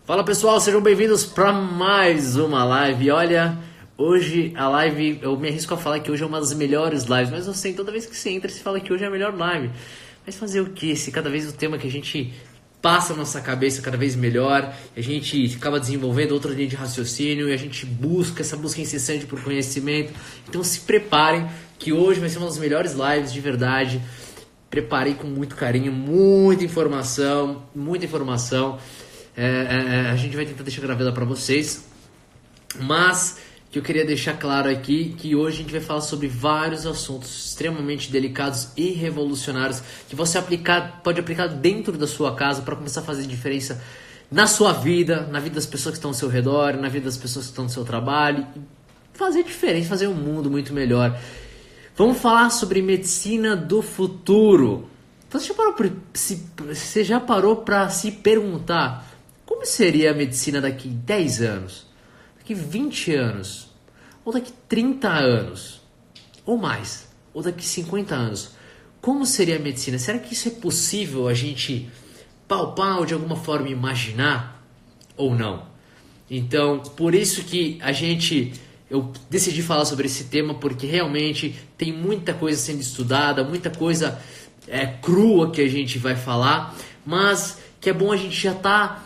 Fala pessoal, sejam bem-vindos para mais uma live. E olha, hoje a live, eu me arrisco a falar que hoje é uma das melhores lives, mas eu sei, toda vez que você entra, você fala que hoje é a melhor live. Mas fazer o que? Se cada vez o tema que a gente passa na nossa cabeça cada vez melhor, a gente acaba desenvolvendo outra linha de raciocínio e a gente busca essa busca incessante por conhecimento. Então se preparem que hoje vai ser uma das melhores lives de verdade. Preparei com muito carinho, muita informação, muita informação. A gente vai tentar deixar gravada para vocês, mas que eu queria deixar claro aqui que hoje a gente vai falar sobre vários assuntos extremamente delicados e revolucionários que você pode aplicar dentro da sua casa para começar a fazer diferença na sua vida, na vida das pessoas que estão ao seu redor, na vida das pessoas que estão no seu trabalho, fazer diferença, fazer um mundo muito melhor. Vamos falar sobre medicina do futuro. Você já parou para se perguntar como seria a medicina daqui 10 anos, daqui 20 anos, ou daqui 30 anos, ou mais, ou daqui 50 anos? Como seria a medicina? Será que isso é possível a gente palpar ou de alguma forma imaginar ou não? Então, por isso que eu decidi falar sobre esse tema, porque realmente tem muita coisa sendo estudada, muita coisa crua que a gente vai falar, mas que é bom a gente já tá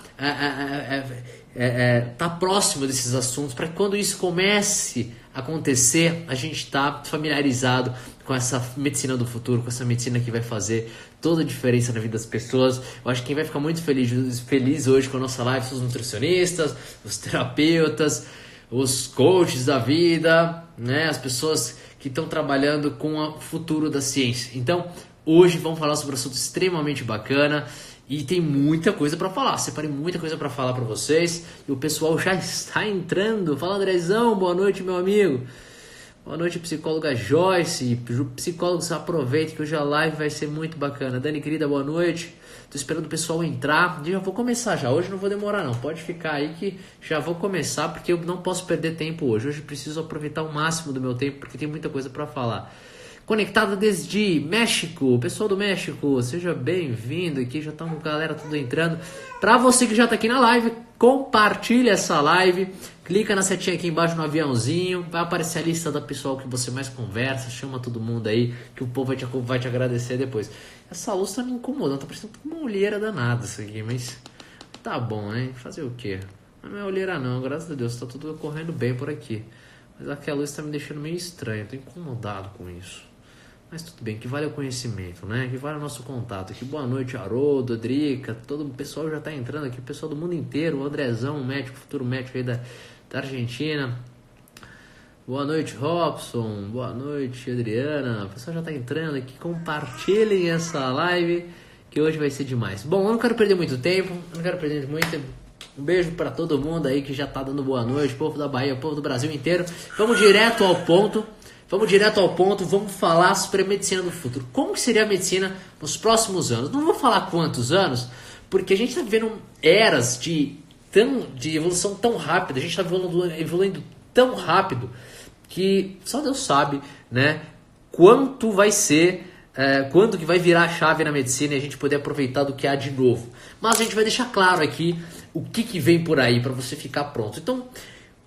próximo desses assuntos, para que quando isso comece a acontecer, a gente tá familiarizado com essa medicina do futuro, com essa medicina que vai fazer toda a diferença na vida das pessoas. Eu acho que quem vai ficar muito feliz hoje com a nossa live são os nutricionistas, os terapeutas, os coaches da vida, né? As pessoas que estão trabalhando com o futuro da ciência. Então, hoje vamos falar sobre um assunto extremamente bacana e tem muita coisa para falar. Separei muita coisa para falar para vocês e o pessoal já está entrando. Fala, Andrezão, boa noite, meu amigo. Boa noite, psicóloga Joyce. Psicólogos, aproveite que hoje a live vai ser muito bacana. Dani, querida, boa noite. Tô esperando o pessoal entrar. Já vou começar já. Hoje não vou demorar não. Pode ficar aí que já vou começar, porque eu não posso perder tempo hoje. Hoje preciso aproveitar o máximo do meu tempo, porque tem muita coisa para falar. Conectado desde México, pessoal do México, seja bem-vindo aqui, já estão com a galera tudo entrando. Para você que já está aqui na live, compartilha essa live, clica na setinha aqui embaixo no aviãozinho, vai aparecer a lista da pessoal que você mais conversa, chama todo mundo aí, que o povo vai te agradecer depois. Essa luz tá me incomodando, tá parecendo uma olheira danada isso aqui, mas tá bom, né? Fazer o quê? Não é olheira não, graças a Deus, tá tudo correndo bem por aqui. Mas aquela luz tá me deixando meio estranho, tô incomodado com isso. Mas tudo bem, que vale o conhecimento, né? Que vale o nosso contato aqui. Boa noite, Haroldo, Drica, todo o pessoal já tá entrando aqui, o pessoal do mundo inteiro, o Andrezão, o médico, futuro médico aí da Argentina. Boa noite, Robson, boa noite, Adriana. O pessoal já tá entrando aqui, compartilhem essa live, que hoje vai ser demais. Bom, eu não quero perder muito tempo, Um beijo para todo mundo aí que já tá dando boa noite, povo da Bahia, povo do Brasil inteiro. Vamos direto ao ponto, vamos falar sobre a medicina do futuro. Como que seria a medicina nos próximos anos? Não vou falar quantos anos, porque a gente está vivendo eras de evolução tão rápida, a gente está evoluindo tão rápido, que só Deus sabe, né, quando que vai virar a chave na medicina e a gente poder aproveitar do que há de novo. Mas a gente vai deixar claro aqui o que vem por aí para você ficar pronto. Então,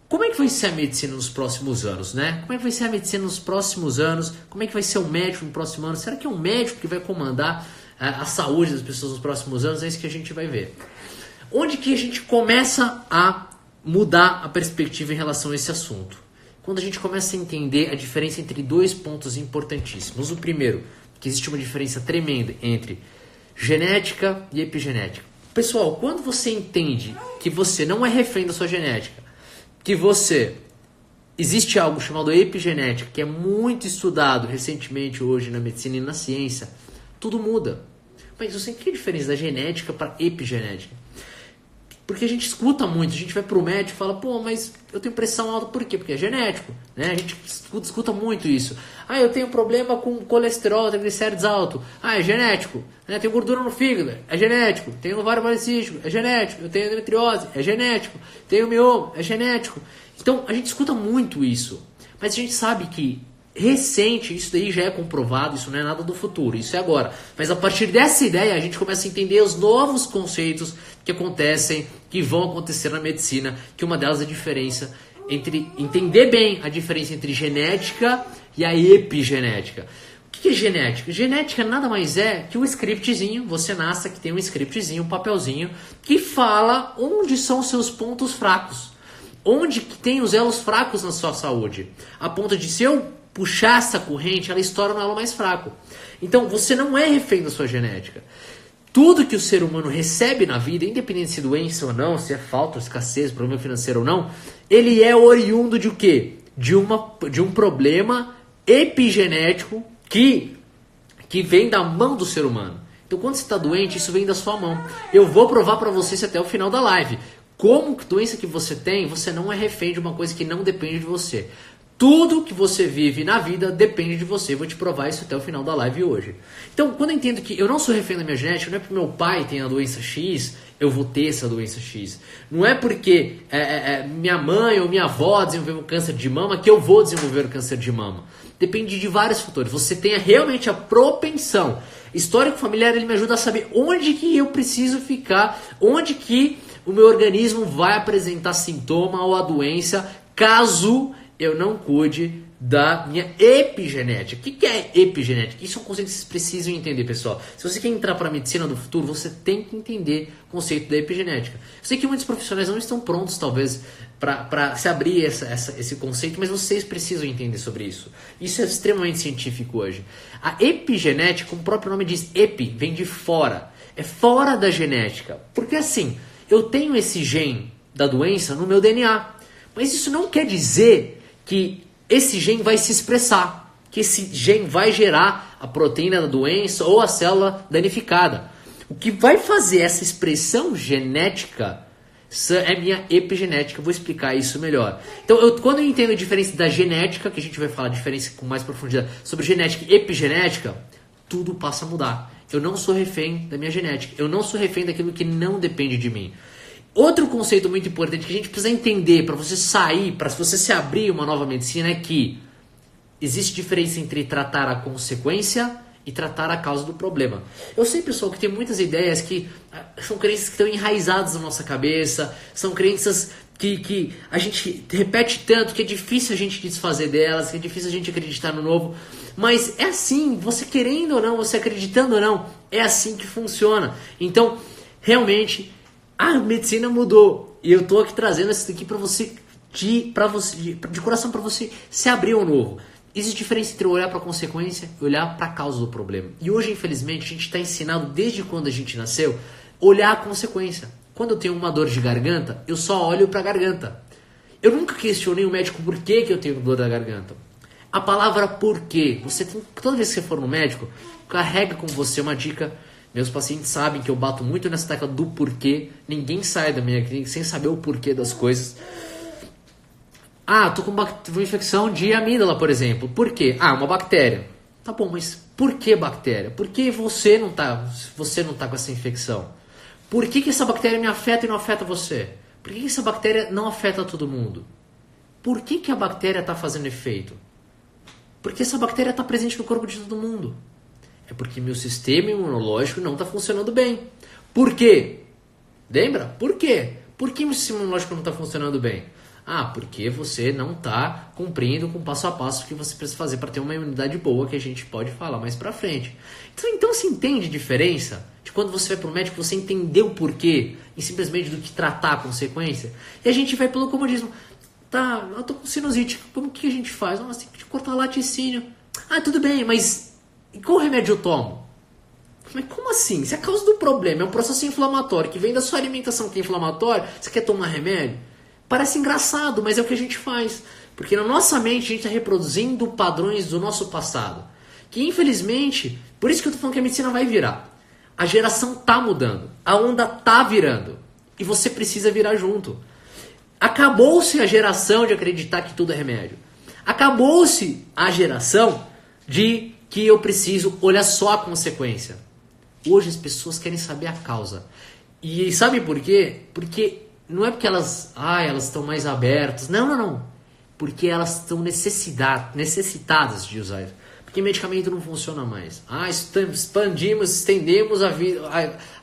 como é que vai ser a medicina nos próximos anos, né? Como é que vai ser a medicina nos próximos anos? Como é que vai ser o médico no próximo ano? Será que é um médico que vai comandar a saúde das pessoas nos próximos anos? É isso que a gente vai ver. Onde que a gente começa a mudar a perspectiva em relação a esse assunto? Quando a gente começa a entender a diferença entre dois pontos importantíssimos. O primeiro, que existe uma diferença tremenda entre genética e epigenética. Pessoal, quando você entende que você não é refém da sua genética, que existe algo chamado epigenética, que é muito estudado recentemente hoje na medicina e na ciência, tudo muda. Mas você tem que diferença da genética para epigenética? Porque a gente escuta muito, a gente vai pro médico e fala, pô, mas eu tenho pressão alta, por quê? Porque é genético, né? A gente escuta muito isso. Ah, eu tenho problema com colesterol, triglicéridos alto. Ah, é genético. Né? Tenho gordura no fígado, é genético. Tenho ovário policístico, é genético. Eu tenho endometriose, é genético. Tenho mioma, é genético. Então, a gente escuta muito isso. Mas a gente sabe que recente, isso daí já é comprovado, isso não é nada do futuro, isso é agora. Mas a partir dessa ideia, a gente começa a entender os novos conceitos que acontecem que vão acontecer na medicina, que uma delas é a diferença entre entender bem a diferença entre genética e a epigenética. O que é genética? Genética nada mais é que um scriptzinho, você nasce que tem um scriptzinho, um papelzinho, que fala onde são os seus pontos fracos, onde que tem os elos fracos na sua saúde, a ponto de se eu puxar essa corrente, ela estoura no elo mais fraco. Então você não é refém da sua genética. Tudo que o ser humano recebe na vida, independente se doença ou não, se é falta, escassez, problema financeiro ou não, ele é oriundo de o quê? De um problema epigenético que vem da mão do ser humano. Então quando você está doente, isso vem da sua mão. Eu vou provar para vocês até o final da live. Como doença que você tem, você não é refém de uma coisa que não depende de você. Tudo que você vive na vida depende de você. Eu vou te provar isso até o final da live hoje. Então, quando eu entendo que eu não sou refém da minha genética, não é porque meu pai tem a doença X, eu vou ter essa doença X. Não é porque minha mãe ou minha avó desenvolveu câncer de mama que eu vou desenvolver o câncer de mama. Depende de vários fatores. Você tem realmente a propensão. Histórico familiar, ele me ajuda a saber onde que eu preciso ficar, onde que o meu organismo vai apresentar sintoma ou a doença, caso eu não cuide da minha epigenética. O que é epigenética? Isso é um conceito que vocês precisam entender, pessoal. Se você quer entrar para a medicina do futuro, você tem que entender o conceito da epigenética. Eu sei que muitos profissionais não estão prontos, talvez, para se abrir esse conceito, mas vocês precisam entender sobre isso. Isso é extremamente científico hoje. A epigenética, como o próprio nome diz, epi, vem de fora. É fora da genética. Porque assim, eu tenho esse gene da doença no meu DNA, mas isso não quer dizer que esse gene vai se expressar, que esse gene vai gerar a proteína da doença ou a célula danificada. O que vai fazer essa expressão genética é minha epigenética. Eu vou explicar isso melhor. Então, quando eu entendo a diferença da genética, que a gente vai falar a diferença com mais profundidade sobre genética e epigenética, tudo passa a mudar. Eu não sou refém da minha genética. Eu não sou refém daquilo que não depende de mim. Outro conceito muito importante que a gente precisa entender para você sair, para você se abrir uma nova medicina é que existe diferença entre tratar a consequência e tratar a causa do problema. Eu sei, pessoal, que tem muitas ideias que são crenças que estão enraizadas na nossa cabeça, são crenças que a gente repete tanto que é difícil a gente desfazer delas, que é difícil a gente acreditar no novo. Mas é assim, você querendo ou não, você acreditando ou não, é assim que funciona. Então, realmente, a medicina mudou. E eu estou aqui trazendo isso daqui para você, de coração, para você se abrir ao novo. Existe diferença entre olhar para a consequência e olhar para a causa do problema. E hoje, infelizmente, a gente está ensinado desde quando a gente nasceu, olhar a consequência. Quando eu tenho uma dor de garganta, eu só olho para a garganta. Eu nunca questionei o médico por que eu tenho dor da garganta. A palavra porquê, toda vez que você for no médico, carrega com você uma dica. Meus pacientes sabem que eu bato muito nessa tecla do porquê. Ninguém sai da minha clínica sem saber o porquê das coisas. Tô com uma infecção de amígdala, por exemplo. Por quê? Uma bactéria. Tá bom, mas por que bactéria? Por que você não tá com essa infecção? Por que essa bactéria me afeta e não afeta você? Por que essa bactéria não afeta todo mundo? Por que a bactéria está fazendo efeito? Porque essa bactéria está presente no corpo de todo mundo. É porque meu sistema imunológico não está funcionando bem. Por quê? Lembra? Por quê? Por que meu sistema imunológico não está funcionando bem? Porque você não está cumprindo com o passo a passo que você precisa fazer para ter uma imunidade boa, que a gente pode falar mais para frente. Então se entende a diferença de quando você vai para o médico, você entendeu o porquê e simplesmente do que tratar a consequência? E a gente vai pelo comodismo. Eu tô com sinusite. Como que a gente faz? Tem que cortar laticínio. Tudo bem, mas e qual remédio eu tomo? Mas como assim? Se a causa do problema é um processo inflamatório que vem da sua alimentação que é inflamatória, você quer tomar remédio? Parece engraçado, mas é o que a gente faz. Porque na nossa mente a gente está reproduzindo padrões do nosso passado. Que infelizmente, por isso que eu tô falando que a medicina vai virar. A geração tá mudando. A onda tá virando. E você precisa virar junto. Acabou-se a geração de acreditar que tudo é remédio. Acabou-se a geração de que eu preciso olhar só a consequência. Hoje as pessoas querem saber a causa. E sabe por quê? Porque não é porque elas estão mais abertas. Não. Porque elas estão necessitadas de usar isso. Porque medicamento não funciona mais. Estendemos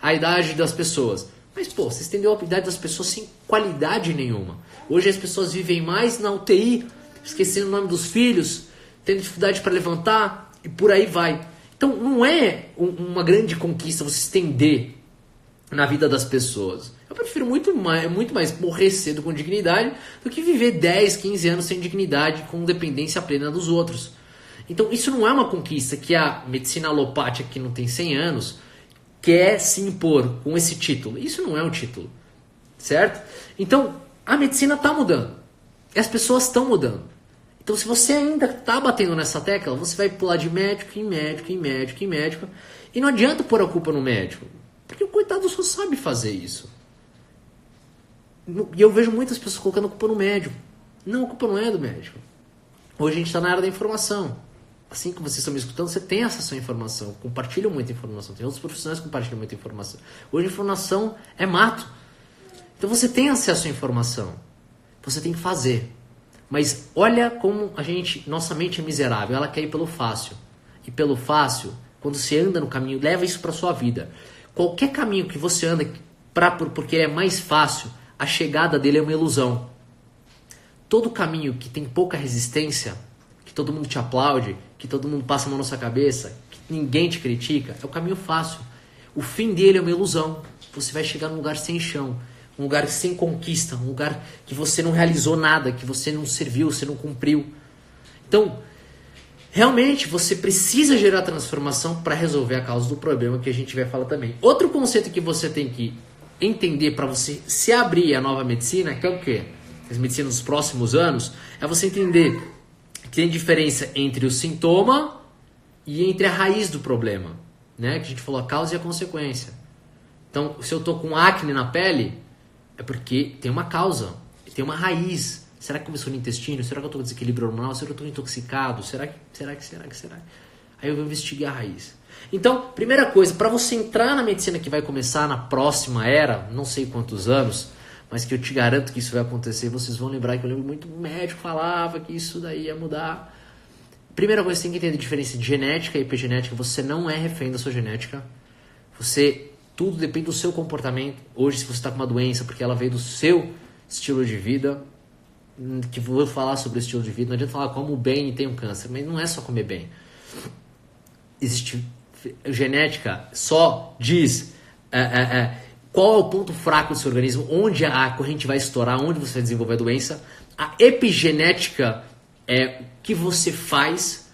a idade das pessoas. Mas, pô, você estendeu a idade das pessoas sem qualidade nenhuma. Hoje as pessoas vivem mais na UTI, esquecendo o nome dos filhos, tendo dificuldade para levantar e por aí vai. Então não é uma grande conquista você estender na vida das pessoas. Eu prefiro muito mais morrer cedo com dignidade do que viver 10, 15 anos sem dignidade, com dependência plena dos outros. Então isso não é uma conquista que a medicina alopática, que não tem 100 anos, quer se impor com esse título. Isso não é um título, certo? Então a medicina está mudando. E as pessoas estão mudando. Então se você ainda está batendo nessa tecla, você vai pular de médico em médico, em médico, em médico. E não adianta pôr a culpa no médico. Porque o coitado só sabe fazer isso. E eu vejo muitas pessoas colocando a culpa no médico. Não, a culpa não é do médico. Hoje a gente está na era da informação. Assim que vocês estão me escutando, você tem acesso à informação. Compartilham muita informação. Tem outros profissionais que compartilham muita informação. Hoje a informação é mato. Então você tem acesso à informação. Você tem que fazer. Mas olha como nossa mente é miserável. Ela quer ir pelo fácil. E pelo fácil, quando você anda no caminho, leva isso para sua vida. Qualquer caminho que você anda porque ele é mais fácil, a chegada dele é uma ilusão. Todo caminho que tem pouca resistência, que todo mundo te aplaude, que todo mundo passa a mão na sua cabeça, que ninguém te critica, é o caminho fácil. O fim dele é uma ilusão. Você vai chegar num lugar sem chão, um lugar sem conquista, um lugar que você não realizou nada, que você não serviu, você não cumpriu. Então, realmente você precisa gerar transformação para resolver a causa do problema, que a gente vai falar também. Outro conceito que você tem que entender para você se abrir à nova medicina, que é o quê? As medicinas dos próximos anos, é você entender que tem diferença entre o sintoma e entre a raiz do problema, né? Que a gente falou, a causa e a consequência. Então, se eu tô com acne na pele, é porque tem uma causa, tem uma raiz. Será que começou no intestino? Será que eu tô com desequilíbrio hormonal? Será que eu tô intoxicado? Será que? Aí eu vou investigar a raiz. Então, primeira coisa, para você entrar na medicina que vai começar na próxima era, não sei quantos anos, mas que eu te garanto que isso vai acontecer, vocês vão lembrar que eu lembro muito, o médico falava que isso daí ia mudar. Primeira coisa, você tem que entender a diferença de genética e epigenética. Você não é refém da sua genética. Tudo depende do seu comportamento. Hoje, se você está com uma doença, porque ela veio do seu estilo de vida, que vou falar sobre o estilo de vida, não adianta falar como bem e tem um câncer, mas não é só comer bem. Existe genética, só diz qual é o ponto fraco do seu organismo, onde a corrente vai estourar, onde você vai desenvolver a doença. A epigenética é o que você faz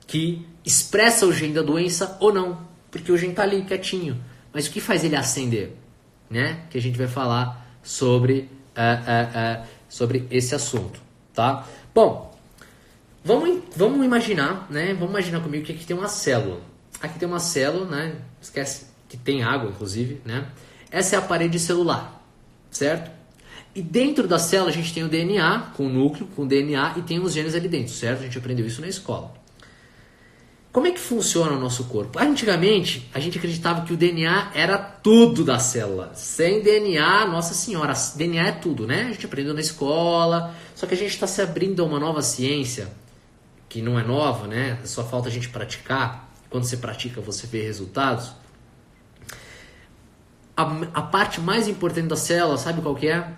que expressa o gene da doença ou não, porque o gene está ali quietinho. Mas o que faz ele ascender? Né? Que a gente vai falar sobre esse assunto, tá? Bom, vamos imaginar, né? Vamos imaginar comigo que aqui tem uma célula. Aqui tem uma célula, né? Esquece que tem água, inclusive, né? Essa é a parede celular, certo? E dentro da célula a gente tem o DNA, com o núcleo, com o DNA, e tem os genes ali dentro, certo? A gente aprendeu isso na escola. Como é que funciona o nosso corpo? Antigamente, a gente acreditava que o DNA era tudo da célula. Sem DNA, nossa senhora, DNA é tudo, né? A gente aprendeu na escola, só que a gente está se abrindo a uma nova ciência, que não é nova, né? Só falta a gente praticar. Quando você pratica, você vê resultados. A parte mais importante da célula, sabe qual que é?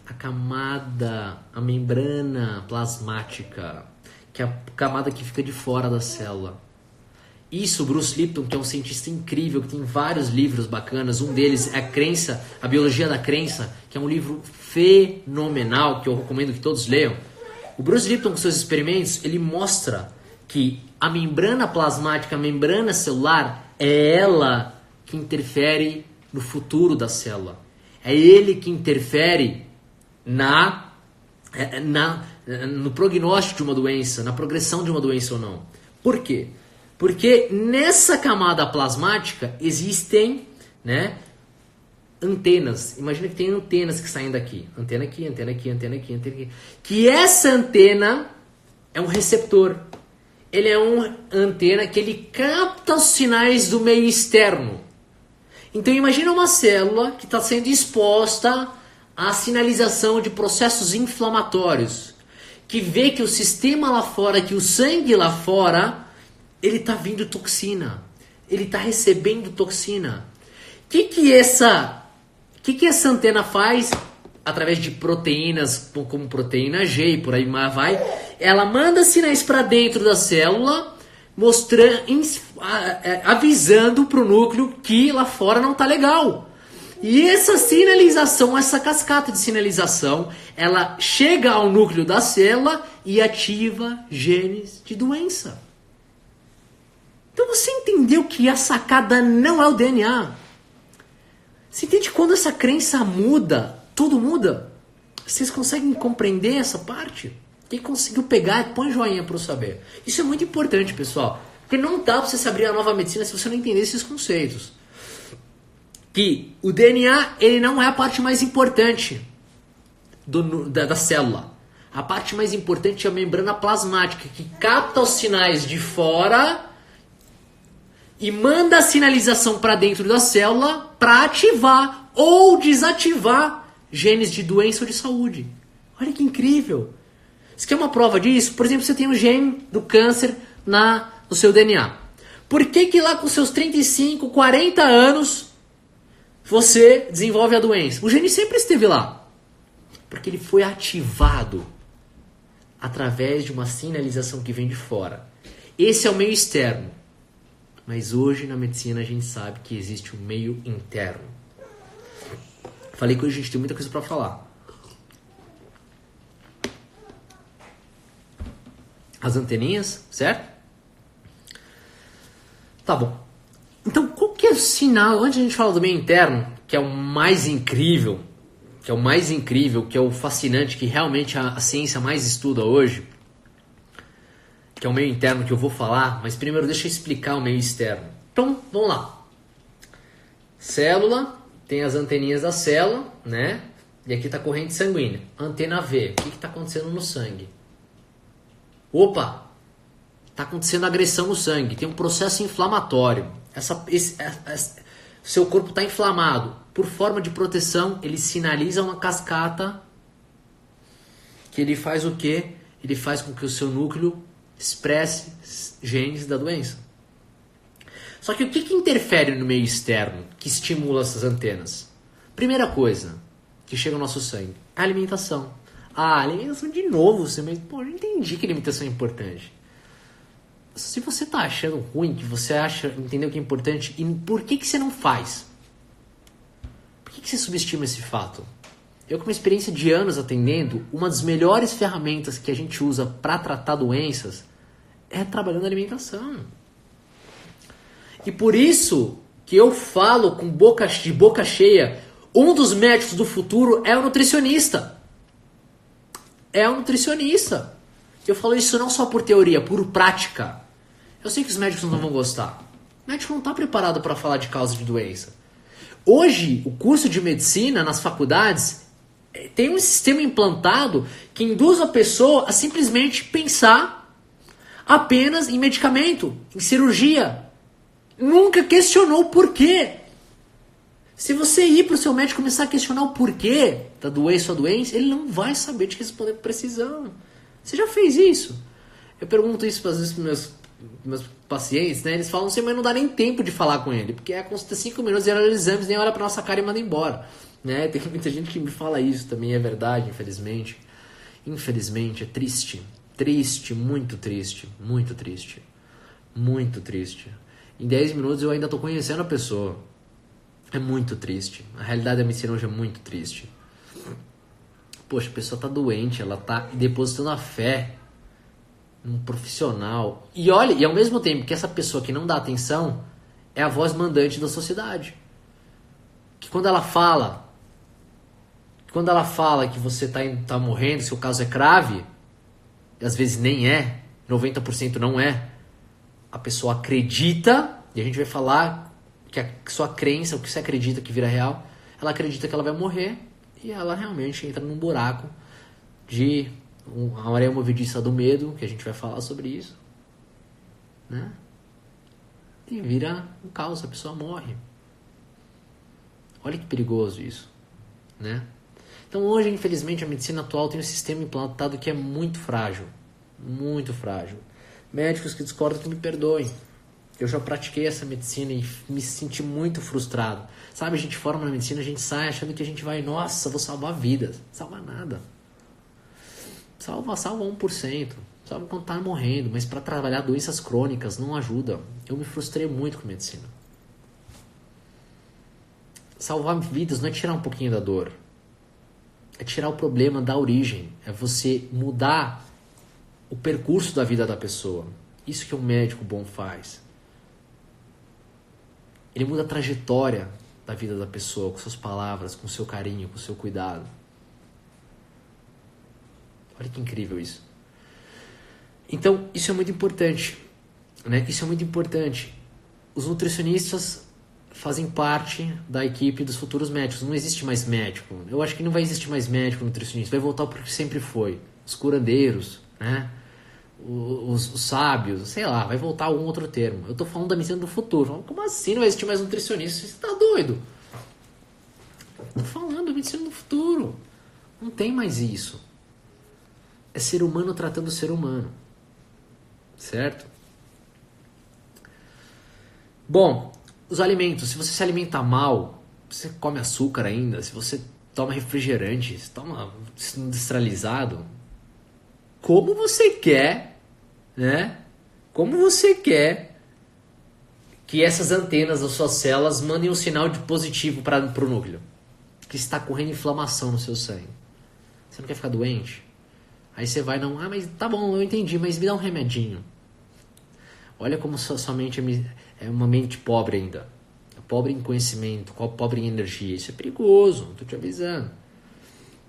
A camada, a membrana plasmática, que é a camada que fica de fora da célula. Isso, o Bruce Lipton, que é um cientista incrível, que tem vários livros bacanas, um deles é A Biologia da Crença, que é um livro fenomenal, que eu recomendo que todos leiam. O Bruce Lipton, com seus experimentos, ele mostra que a membrana plasmática, a membrana celular, é ela que interfere no futuro da célula. É ele que interfere no prognóstico de uma doença, na progressão de uma doença ou não. Por quê? Porque nessa camada plasmática existem, né, antenas. Imagina que tem antenas que saem daqui. Antena aqui, antena aqui, antena aqui, antena aqui. Que essa antena é um receptor. Ele é uma antena que ele capta os sinais do meio externo. Então imagina uma célula que está sendo exposta à sinalização de processos inflamatórios. Que vê que o sistema lá fora, que o sangue lá fora, ele está vindo toxina. Ele está recebendo toxina. Que que essa antena faz? Através de proteínas, como proteína G e por aí vai, ela manda sinais para dentro da célula, mostrando, avisando para o núcleo que lá fora não está legal. E essa sinalização, essa cascata de sinalização, ela chega ao núcleo da célula e ativa genes de doença. Então você entendeu que a sacada não é o DNA. Você entende quando essa crença muda, tudo muda? Vocês conseguem compreender essa parte? Quem conseguiu pegar, põe joinha para eu saber. Isso é muito importante, pessoal. Porque não dá para você se abrir a nova medicina se você não entender esses conceitos. Que o DNA, ele não é a parte mais importante da célula. A parte mais importante é a membrana plasmática, que capta os sinais de fora e manda a sinalização para dentro da célula para ativar ou desativar genes de doença ou de saúde. Olha que incrível. Você quer uma prova disso? Por exemplo, você tem um gene do câncer no seu DNA. Por que lá com seus 35, 40 anos você desenvolve a doença? O gene sempre esteve lá. Porque ele foi ativado através de uma sinalização que vem de fora. Esse é o meio externo. Mas hoje na medicina a gente sabe que existe um meio interno. Falei que hoje a gente tem muita coisa para falar. As anteninhas, certo? Tá bom. Então, qual que é o sinal? Antes a gente fala do meio interno, que é o mais incrível, que é o fascinante, que realmente a ciência mais estuda hoje, que é o meio interno que eu vou falar, mas primeiro deixa eu explicar o meio externo. Então, vamos lá. Célula, tem as anteninhas da célula, né? E aqui está a corrente sanguínea. Antena V, o que está acontecendo no sangue? Opa! Está acontecendo agressão no sangue, tem um processo inflamatório. Seu corpo está inflamado. Por forma de proteção, ele sinaliza uma cascata que ele faz o quê? Ele faz com que o seu núcleo expresse genes da doença. Só que o que interfere no meio externo que estimula essas antenas? Primeira coisa que chega no nosso sangue, a alimentação. Ah, alimentação de novo, você mas pô, eu não entendi que alimentação é importante. Se você está achando ruim, que você entendeu que é importante, e por que você não faz? Por que você subestima esse fato? Eu, com uma experiência de anos atendendo, uma das melhores ferramentas que a gente usa para tratar doenças é trabalhando a alimentação. E por isso que eu falo de boca cheia, um dos médicos do futuro é o nutricionista. É o nutricionista. Eu falo isso não só por teoria, por prática. Eu sei que os médicos não vão gostar. O médico não está preparado para falar de causa de doença. Hoje, o curso de medicina nas faculdades tem um sistema implantado que induz a pessoa a simplesmente pensar apenas em medicamento, em cirurgia. Nunca questionou o porquê. Se você ir para o seu médico e começar a questionar o porquê da doença ou doença, ele não vai saber te responder com precisão. Você já fez isso? Eu pergunto isso às vezes para meus pacientes, né? Eles falam assim, mas não dá nem tempo de falar com ele, porque a consulta 5 minutos, ele olha os exames, nem olha pra nossa cara e manda embora, né? Tem muita gente que me fala isso, também é verdade, infelizmente. Infelizmente, é triste. Triste, muito triste, muito triste. Muito triste. Em 10 minutos eu ainda tô conhecendo a pessoa. É muito triste. A realidade da medicina hoje é muito triste. Poxa, a pessoa tá doente, ela tá depositando a fé num profissional. E olha, e ao mesmo tempo que essa pessoa que não dá atenção é a voz mandante da sociedade. Que quando ela fala que você tá morrendo, seu caso é grave, e às vezes nem é, 90% não é, a pessoa acredita, e a gente vai falar que a sua crença, o que você acredita que vira real, ela acredita que ela vai morrer, e ela realmente entra num buraco de a areia movediça do medo, que a gente vai falar sobre isso, né? E vira um caos, a pessoa morre. Olha que perigoso isso, né? Então hoje, infelizmente, a medicina atual tem um sistema implantado que é muito frágil. Muito frágil. Médicos que discordam que me perdoem. Eu já pratiquei essa medicina e me senti muito frustrado. Sabe, a gente forma na medicina, a gente sai achando que a gente vai, nossa, vou salvar vidas. Salva nada. Salva 1%. Salva quando tá morrendo, mas para trabalhar doenças crônicas não ajuda. Eu me frustrei muito com medicina. Salvar vidas não é tirar um pouquinho da dor. É tirar o problema da origem. É você mudar o percurso da vida da pessoa. Isso que um médico bom faz. Ele muda a trajetória da vida da pessoa, com suas palavras, com seu carinho, com seu cuidado. Olha que incrível isso. Então, isso é muito importante, né? Isso é muito importante. Os nutricionistas fazem parte da equipe dos futuros médicos. Não existe mais médico. Eu acho que não vai existir mais médico nutricionista. Vai voltar para o que sempre foi. Os curandeiros, né? Os sábios, sei lá, vai voltar algum outro termo. Eu tô falando da medicina do futuro. Como assim não vai existir mais nutricionista? Você tá doido? Tô falando da medicina do futuro. Não tem mais isso. É ser humano tratando o ser humano. Certo? Bom, os alimentos. Se você se alimenta mal, você come açúcar ainda, se você toma refrigerante, se toma industrializado, como você quer, né? Como você quer que essas antenas das suas células mandem um sinal de positivo para o núcleo? Que está correndo inflamação no seu sangue. Você não quer ficar doente? Aí você vai, não, mas tá bom, eu entendi, mas me dá um remedinho. Olha como sua mente é uma mente pobre ainda. Pobre em conhecimento, pobre em energia. Isso é perigoso, tô te avisando.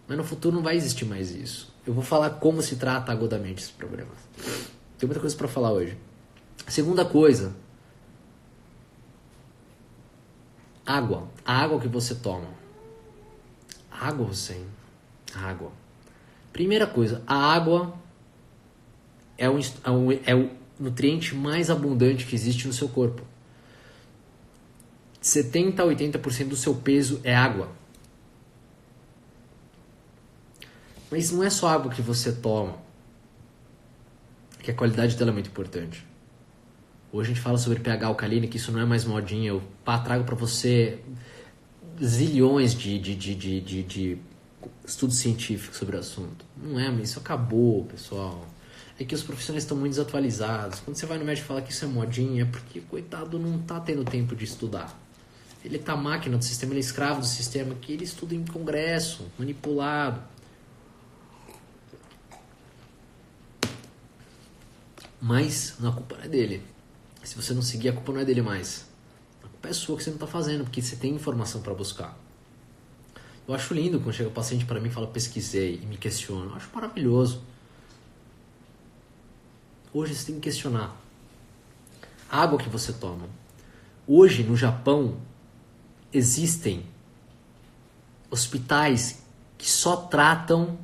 Mas no futuro não vai existir mais isso. Eu vou falar como se trata agudamente esses problemas. Tem muita coisa para falar hoje. Segunda coisa. Água. A água que você toma. Água, Hussein. Água. Primeira coisa. A água é o nutriente mais abundante que existe no seu corpo. 70 a 80% do seu peso é água. Mas não é só água que você toma, que a qualidade dela é muito importante. Hoje a gente fala sobre pH alcalino, que isso não é mais modinha. Eu trago para você zilhões de estudos científicos sobre o assunto. Não é, mas isso acabou, pessoal. É que os profissionais estão muito desatualizados. Quando você vai no médico e fala que isso é modinha, é porque, coitado, não tá tendo tempo de estudar. Ele tá máquina do sistema, ele é escravo do sistema, que ele estuda em congresso, manipulado. Mas a culpa não é dele. Se você não seguir, a culpa não é dele mais. A culpa é sua que você não está fazendo, porque você tem informação para buscar. Eu acho lindo quando chega o paciente para mim e fala, pesquisei e me questiona. Eu acho maravilhoso. Hoje você tem que questionar. A água que você toma. Hoje, no Japão, existem hospitais que só tratam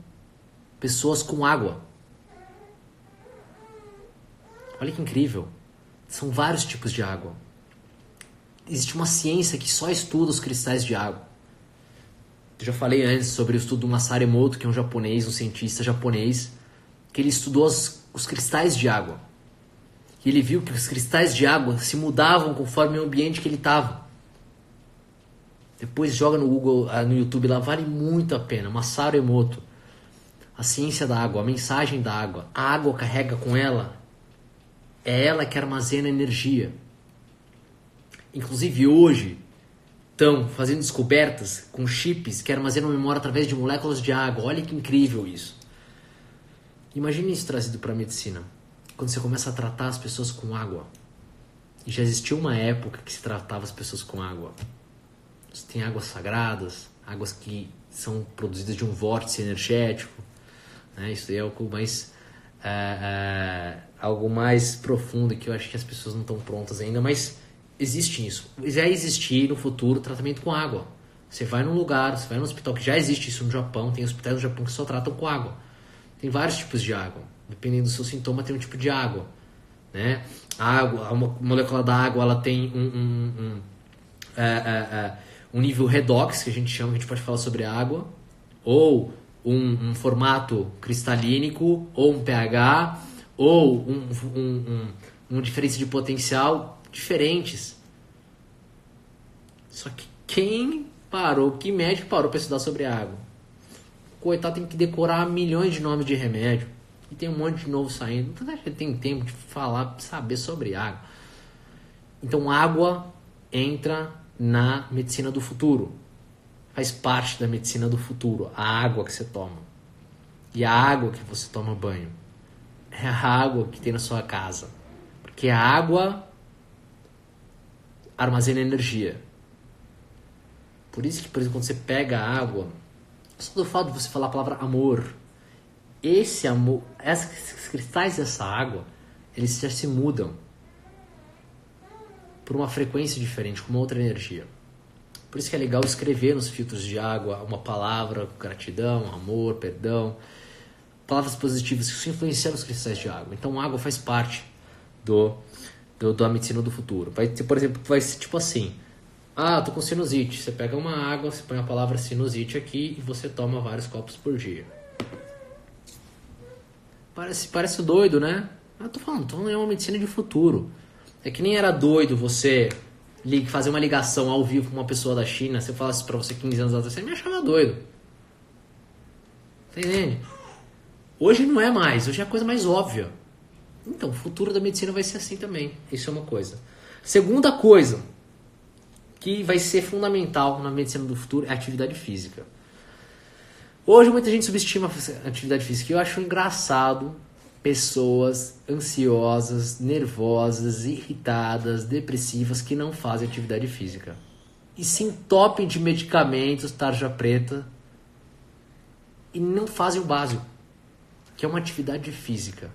pessoas com água. Olha que incrível. São vários tipos de água. Existe uma ciência que só estuda os cristais de água. Eu já falei antes sobre o estudo do Masaru Emoto, que é um japonês, um cientista japonês, que ele estudou os cristais de água. E ele viu que os cristais de água se mudavam conforme o ambiente que ele estava. Depois joga no Google, no YouTube lá, vale muito a pena. Masaru Emoto. A ciência da água, a mensagem da água. A água carrega com ela. É ela que armazena energia. Inclusive hoje estão fazendo descobertas com chips que armazenam memória através de moléculas de água. Olha que incrível isso. Imagine isso trazido para a medicina. Quando você começa a tratar as pessoas com água. E já existiu uma época que se tratava as pessoas com água. Você tem águas sagradas, águas que são produzidas de um vórtice energético. Né? Isso é algo mais... algo mais profundo que eu acho que as pessoas não estão prontas ainda, mas existe isso. Já existir no futuro tratamento com água. Você vai num lugar, você vai num hospital, que já existe isso no Japão, tem hospitais no Japão que só tratam com água. Tem vários tipos de água. Dependendo do seu sintoma, tem um tipo de água. Né? A água, a molécula da água, ela tem um nível redox, que a gente chama, que a gente pode falar sobre a água, ou um formato cristalínico, ou um pH, ou uma diferença de potencial. diferentes. Só que que médico parou para estudar sobre água? Coitado, tem que decorar milhões de nomes de remédio. E tem um monte de novo saindo. Então a gente tem tempo de falar, saber sobre água. Então água entra na medicina do futuro. Faz parte da medicina do futuro. A água que você toma. E a água que você toma banho. É a água que tem na sua casa. Porque a água armazena energia. Por isso que, por exemplo, quando você pega a água, só do fato de você falar a palavra amor, esse amor, esses cristais dessa água, eles já se mudam por uma frequência diferente, com uma outra energia. Por isso que é legal escrever nos filtros de água uma palavra, gratidão, amor, perdão, palavras positivas que influenciam os cristais de água. Então a água faz parte da medicina do futuro. Vai ter, por exemplo, vai ser tipo assim: tô com sinusite. Você pega uma água, você põe a palavra sinusite aqui e você toma vários copos por dia. Parece doido, né? Eu tô falando, é uma medicina de futuro. É que nem era doido você fazer uma ligação ao vivo com uma pessoa da China. Se eu falasse pra você 15 anos atrás, você me achava doido. Tá entendendo? Hoje não é mais, hoje é a coisa mais óbvia. Então, o futuro da medicina vai ser assim também. Isso é uma coisa. Segunda coisa que vai ser fundamental na medicina do futuro é a atividade física. Hoje muita gente subestima a atividade física. Eu acho engraçado pessoas ansiosas, nervosas, irritadas, depressivas que não fazem atividade física. E se entopem de medicamentos, tarja preta, e não fazem o básico, que é uma atividade física.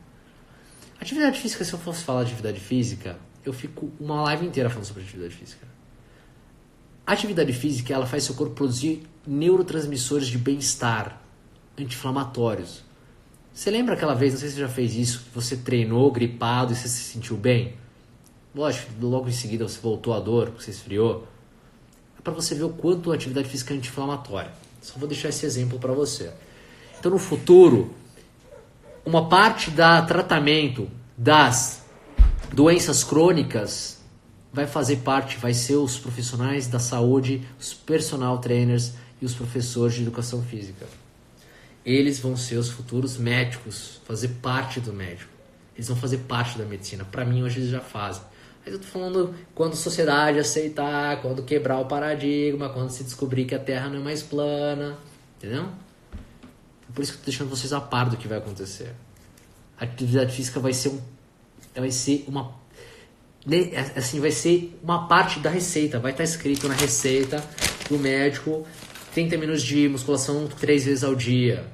Atividade física, se eu fosse falar de atividade física, eu fico uma live inteira falando sobre atividade física. A atividade física, ela faz seu corpo produzir neurotransmissores de bem-estar, anti-inflamatórios. Você lembra aquela vez, não sei se você já fez isso, que você treinou gripado e você se sentiu bem? Lógico, logo em seguida você voltou à dor, porque você esfriou. É para você ver o quanto a atividade física é anti-inflamatória. Só vou deixar esse exemplo para você. Então, no futuro, uma parte do tratamento das doenças crônicas vai ser os profissionais da saúde, os personal trainers e os professores de educação física. Eles vão ser os futuros médicos, fazer parte do médico. Eles vão fazer parte da medicina. Para mim, hoje eles já fazem. Mas eu tô falando quando a sociedade aceitar, quando quebrar o paradigma, quando se descobrir que a Terra não é mais plana. Entendeu? Por isso que eu tô deixando vocês a par do que vai acontecer. A atividade física vai ser uma parte da receita. Vai estar escrito na receita do médico 30 minutos de musculação 3 vezes ao dia.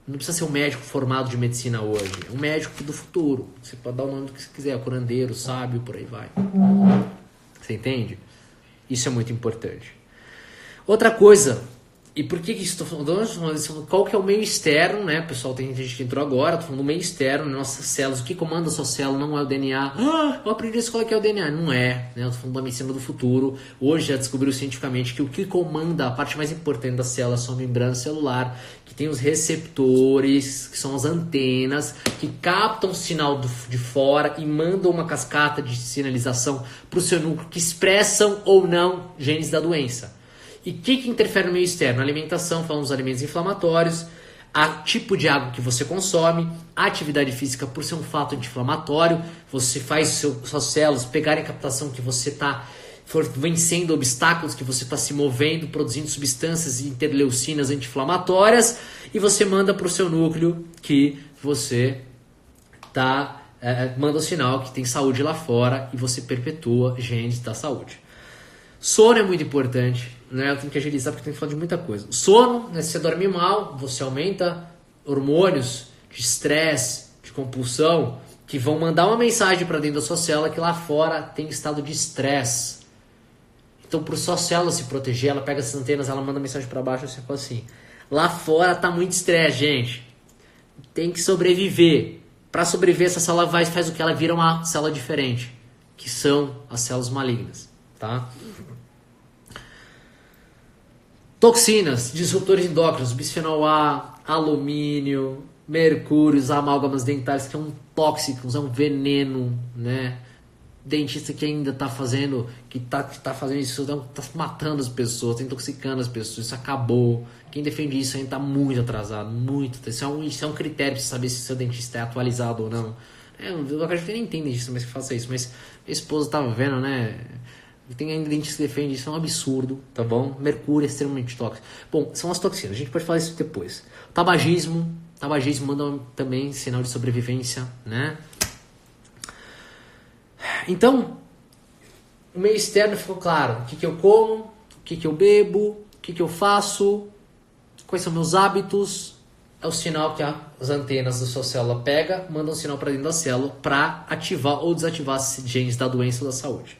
Não precisa ser um médico formado de medicina hoje. É um médico do futuro. Você pode dar o nome que você quiser. Curandeiro, sábio, por aí vai. Você entende? Isso é muito importante. Outra coisa. E por que isso estou falando? Qual que é o meio externo, né? Pessoal, tem gente que entrou agora. Estou falando do meio externo, nossas células. O que comanda a sua célula não é o DNA. Eu aprendi na escola que é o DNA. Não é, né? Eu estou falando da medicina do futuro. Hoje já descobriu cientificamente que o que comanda a parte mais importante da célula é a sua membrana celular, que tem os receptores, que são as antenas, que captam o sinal de fora e mandam uma cascata de sinalização para o seu núcleo, que expressam ou não genes da doença. E o que interfere no meio externo? A alimentação, falamos dos alimentos inflamatórios, a tipo de água que você consome, a atividade física por ser um fato anti-inflamatório, você faz suas células pegarem a captação que você está vencendo obstáculos, que você está se movendo, produzindo substâncias e interleucinas anti-inflamatórias, e você manda para o seu núcleo que você manda o sinal que tem saúde lá fora e você perpetua genes da saúde. Sono é muito importante, né? Eu tenho que agilizar porque eu tenho que falar de muita coisa. Sono, né? Se você dormir mal, você aumenta hormônios de estresse, de compulsão, que vão mandar uma mensagem para dentro da sua célula que lá fora tem estado de estresse. Então, para sua célula se proteger, ela pega essas antenas, ela manda mensagem para baixo, você fala assim: lá fora tá muito estresse, gente. Tem que sobreviver. Para sobreviver, essa célula faz o que? Ela vira uma célula diferente, que são as células malignas, tá? Toxinas, disruptores endócrinos, bisfenol A, alumínio, mercúrio, os amálgamas dentários, que é um tóxico, é um veneno, né? dentista que ainda tá fazendo, que tá fazendo isso, tá matando as pessoas, tá intoxicando as pessoas, isso acabou. Quem defende isso ainda tá muito atrasado, muito. Isso é um critério pra saber se o seu dentista é atualizado ou não. Eu acredito que nem tem dentista mais que faça isso, mas minha esposa tava vendo, né? Tem ainda dentista que defende isso, é um absurdo, tá bom? Mercúrio é extremamente tóxico. Bom, são as toxinas, a gente pode falar isso depois. Tabagismo manda também sinal de sobrevivência, né? Então, o meio externo ficou claro. O que eu como, o que eu bebo, o que eu faço, quais são meus hábitos. É o sinal que as antenas da sua célula pega, mandam um sinal para dentro da célula para ativar ou desativar os genes da doença ou da saúde.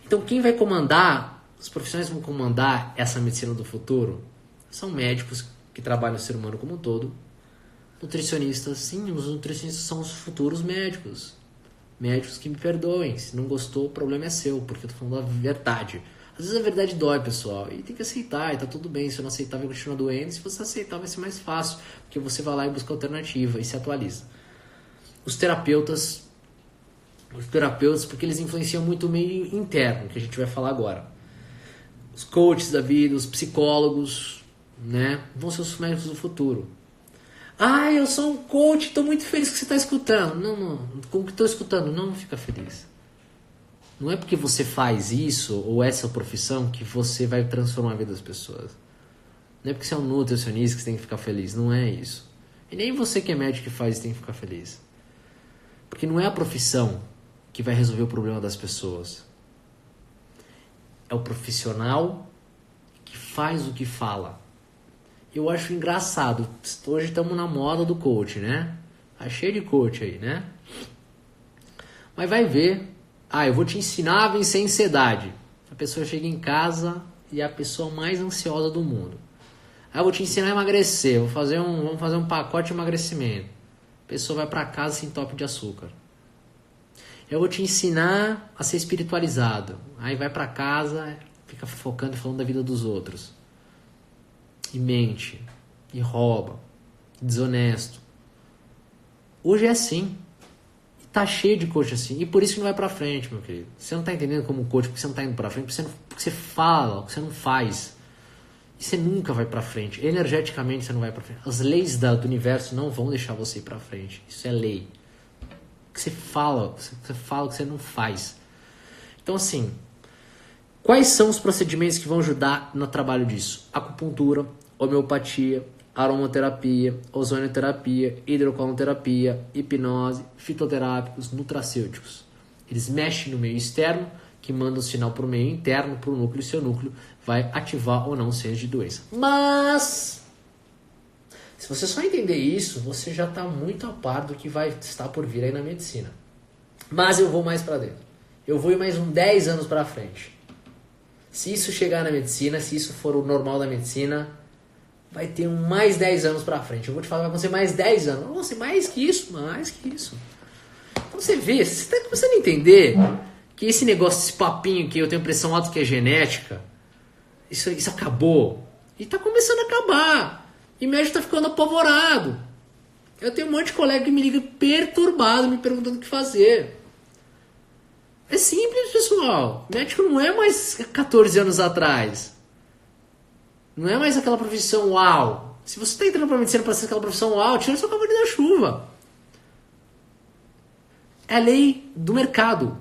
Então, quem vai comandar, os profissionais que vão comandar essa medicina do futuro são médicos que trabalham o ser humano como um todo, nutricionistas. Sim, os nutricionistas são os futuros médicos. Médicos que me perdoem, se não gostou, o problema é seu, porque eu tô falando a verdade. Às vezes a verdade dói, pessoal, e tem que aceitar, e tá tudo bem. Se eu não aceitar, vai continuar doendo. Se você aceitar, vai ser mais fácil, porque você vai lá e busca alternativa e se atualiza. Os terapeutas, porque eles influenciam muito o meio interno, que a gente vai falar agora. Os coaches da vida, os psicólogos, né, vão ser os médicos do futuro. Ah, eu sou um coach, estou muito feliz que você está escutando. Não, como que estou escutando? Não fica feliz. Não é porque você faz isso, ou essa profissão, que você vai transformar a vida das pessoas. Não é porque você é um nutricionista que você tem que ficar feliz. Não é isso. E nem você que é médico que faz tem que ficar feliz. Porque não é a profissão que vai resolver o problema das pessoas. É o profissional que faz o que fala. Eu acho engraçado. Hoje estamos na moda do coach, né? Tá cheio de coach aí, né? Mas vai ver. Eu vou te ensinar a vencer a ansiedade. A pessoa chega em casa e é a pessoa mais ansiosa do mundo. Eu vou te ensinar a emagrecer. Vamos fazer um pacote de emagrecimento. A pessoa vai para casa sem top de açúcar. Eu vou te ensinar a ser espiritualizado. Aí vai para casa, fica focando e falando da vida dos outros. E mente, e rouba, e desonesto. Hoje é assim. E tá cheio de coach assim. E por isso que não vai pra frente, meu querido. Você não tá entendendo como coach, porque você não tá indo pra frente, porque você fala, porque você não faz. E você nunca vai pra frente. Energeticamente você não vai pra frente. As leis do universo não vão deixar você ir pra frente. Isso é lei. Que você fala o que você não faz. Então assim, quais são os procedimentos que vão ajudar no trabalho disso? Acupuntura, homeopatia, aromaterapia, ozonioterapia, hidrocolonterapia, hipnose, fitoterápicos, nutracêuticos. Eles mexem no meio externo, que manda um sinal para o meio interno, para o núcleo, e seu núcleo vai ativar ou não o senso de doença. Mas, se você só entender isso, você já está muito a par do que vai estar por vir aí na medicina. Mas eu vou mais para dentro. Eu vou ir mais uns 10 anos para frente. Se isso chegar na medicina, se isso for o normal da medicina, vai ter mais 10 anos para frente. Eu vou te falar, vai ser mais 10 anos. Não vai ser mais que isso, mais que isso. Então você vê, você está começando a entender que esse negócio, esse papinho que eu tenho impressão alta que é genética, isso acabou. E está começando a acabar. E o médico está ficando apavorado. Eu tenho um monte de colega que me liga perturbado, me perguntando o que fazer. É simples, pessoal. O médico não é mais 14 anos atrás. Não é mais aquela profissão uau. Se você está entrando para a medicina para ser aquela profissão uau, tira seu cavalo da chuva. É a lei do mercado.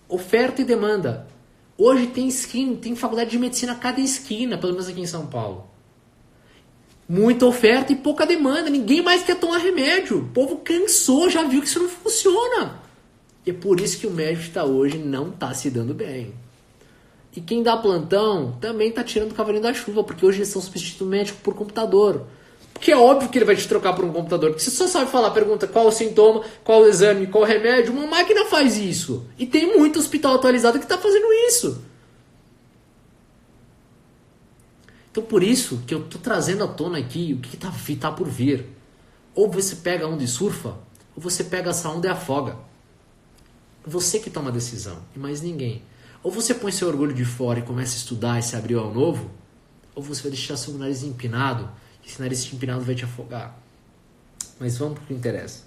Oferta e demanda. Hoje tem faculdade de medicina a cada esquina, pelo menos aqui em São Paulo. Muita oferta e pouca demanda. Ninguém mais quer tomar remédio. O povo cansou, já viu que isso não funciona. E é por isso que o médico está hoje não está se dando bem. E quem dá plantão também está tirando o cavalinho da chuva, porque hoje eles estão substituindo o médico por computador. Porque é óbvio que ele vai te trocar por um computador. Porque você só sabe falar, pergunta qual o sintoma, qual o exame, qual o remédio. Uma máquina faz isso. E tem muito hospital atualizado que está fazendo isso. Então por isso que eu estou trazendo à tona aqui o que tá por vir. Ou você pega a onda e surfa, ou você pega essa onda e afoga. Você que toma a decisão, e mais ninguém. Ou você põe seu orgulho de fora e começa a estudar e se abrir ao novo, ou você vai deixar seu nariz empinado, e esse nariz empinado vai te afogar. Mas vamos para o que interessa.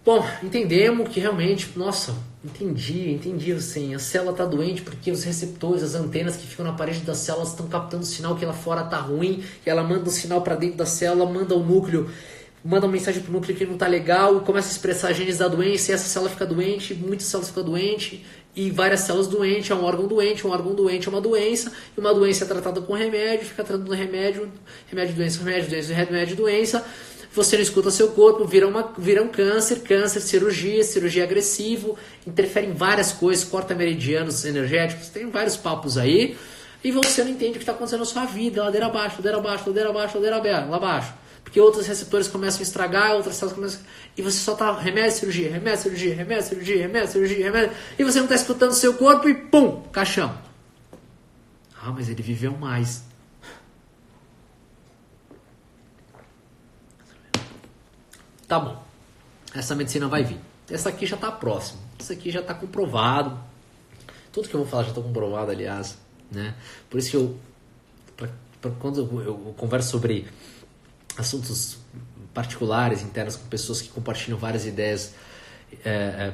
Bom, entendemos que realmente, nossa, entendi assim, a célula está doente porque os receptores, as antenas que ficam na parede das células estão captando sinal que lá fora está ruim, e ela manda um sinal para dentro da célula, manda o núcleo, manda uma mensagem para o núcleo que não está legal, e começa a expressar genes da doença, e essa célula fica doente, muitas células ficam doentes, e várias células doentes, é um órgão doente é uma doença, e uma doença é tratada com remédio, fica tratando remédio, remédio, doença, você não escuta seu corpo, vira um câncer, cirurgia agressivo, interfere em várias coisas, corta meridianos energéticos, tem vários papos aí, e você não entende o que está acontecendo na sua vida, ladeira abaixo, lá abaixo. Porque outros receptores começam a estragar, outras células começam... E você só tá remédio, cirurgia, e você não está escutando seu corpo e pum, caixão. Ah, mas ele viveu mais. Tá bom, essa medicina vai vir. Essa aqui já está próxima. Essa aqui já está comprovado. Tudo que eu vou falar já está comprovado, aliás. Né? Por isso que quando eu converso sobre assuntos particulares, internos, com pessoas que compartilham várias ideias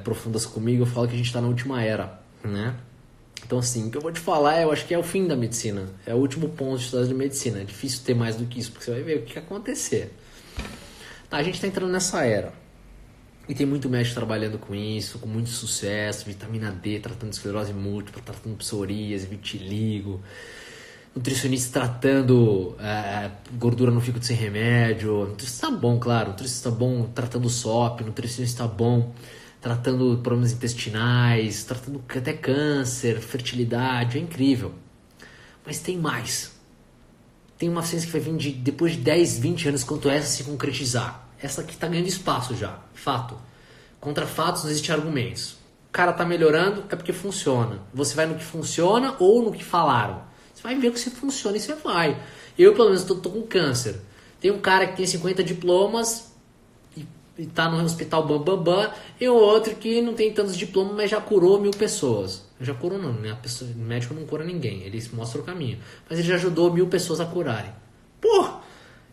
profundas comigo, eu falo que a gente está na última era. Né? Então, assim, o que eu vou te falar, eu acho que é o fim da medicina. É o último ponto de estudar de medicina. É difícil ter mais do que isso, porque você vai ver o que acontecer. Tá, a gente está entrando nessa era. E tem muito médico trabalhando com isso, com muito sucesso. Vitamina D, tratando esclerose múltipla, tratando psoríase, vitiligo. Nutricionista tratando gordura no fígado sem remédio. Nutricionista bom, claro. Nutricionista bom tratando SOP. Nutricionista bom tratando problemas intestinais. Tratando até câncer, fertilidade. É incrível. Mas tem mais. Tem uma ciência que vai vir depois de 10, 20 anos, quanto essa se concretizar. Essa aqui está ganhando espaço já. Fato. Contra fatos não existe argumentos. O cara está melhorando é porque funciona. Você vai no que funciona ou no que falaram. Você vai ver que se funciona e você vai. Eu, pelo menos, estou com câncer. Tem um cara que tem 50 diplomas e está no hospital bambambam. E o outro que não tem tantos diplomas, mas já curou 1000 pessoas. Já curou não, né? O médico não cura ninguém, ele mostra o caminho. Mas ele já ajudou 1000 pessoas a curarem. Pô,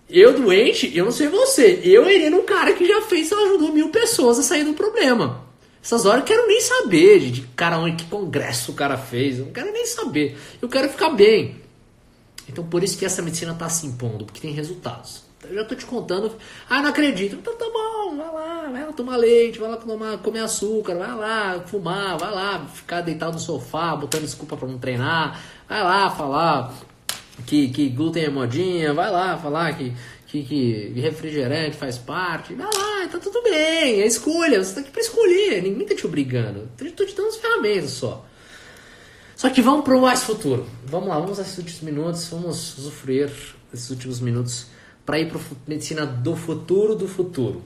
eu doente, eu não sei você. Eu iria num cara que já fez, ela ajudou 1000 pessoas a sair do problema. Essas horas eu quero nem saber de cara, que congresso o cara fez. Eu não quero nem saber. Eu quero ficar bem. Então por isso que essa medicina está se impondo, porque tem resultados. Eu já estou te contando. Ah, não acredito. Então tá bom, vai lá tomar leite, vai lá comer açúcar, vai lá fumar, vai lá ficar deitado no sofá, botando desculpa para não treinar, vai lá falar que glúten é modinha, vai lá falar que refrigerante faz parte, vai lá, tá tudo bem, é escolha, você tá aqui para escolher, ninguém tá te obrigando, eu tô te dando as ferramentas só. Só que vamos pro mais futuro. Vamos lá, vamos usar esses últimos minutos, vamos usufruir desses últimos minutos para ir para medicina do futuro do futuro.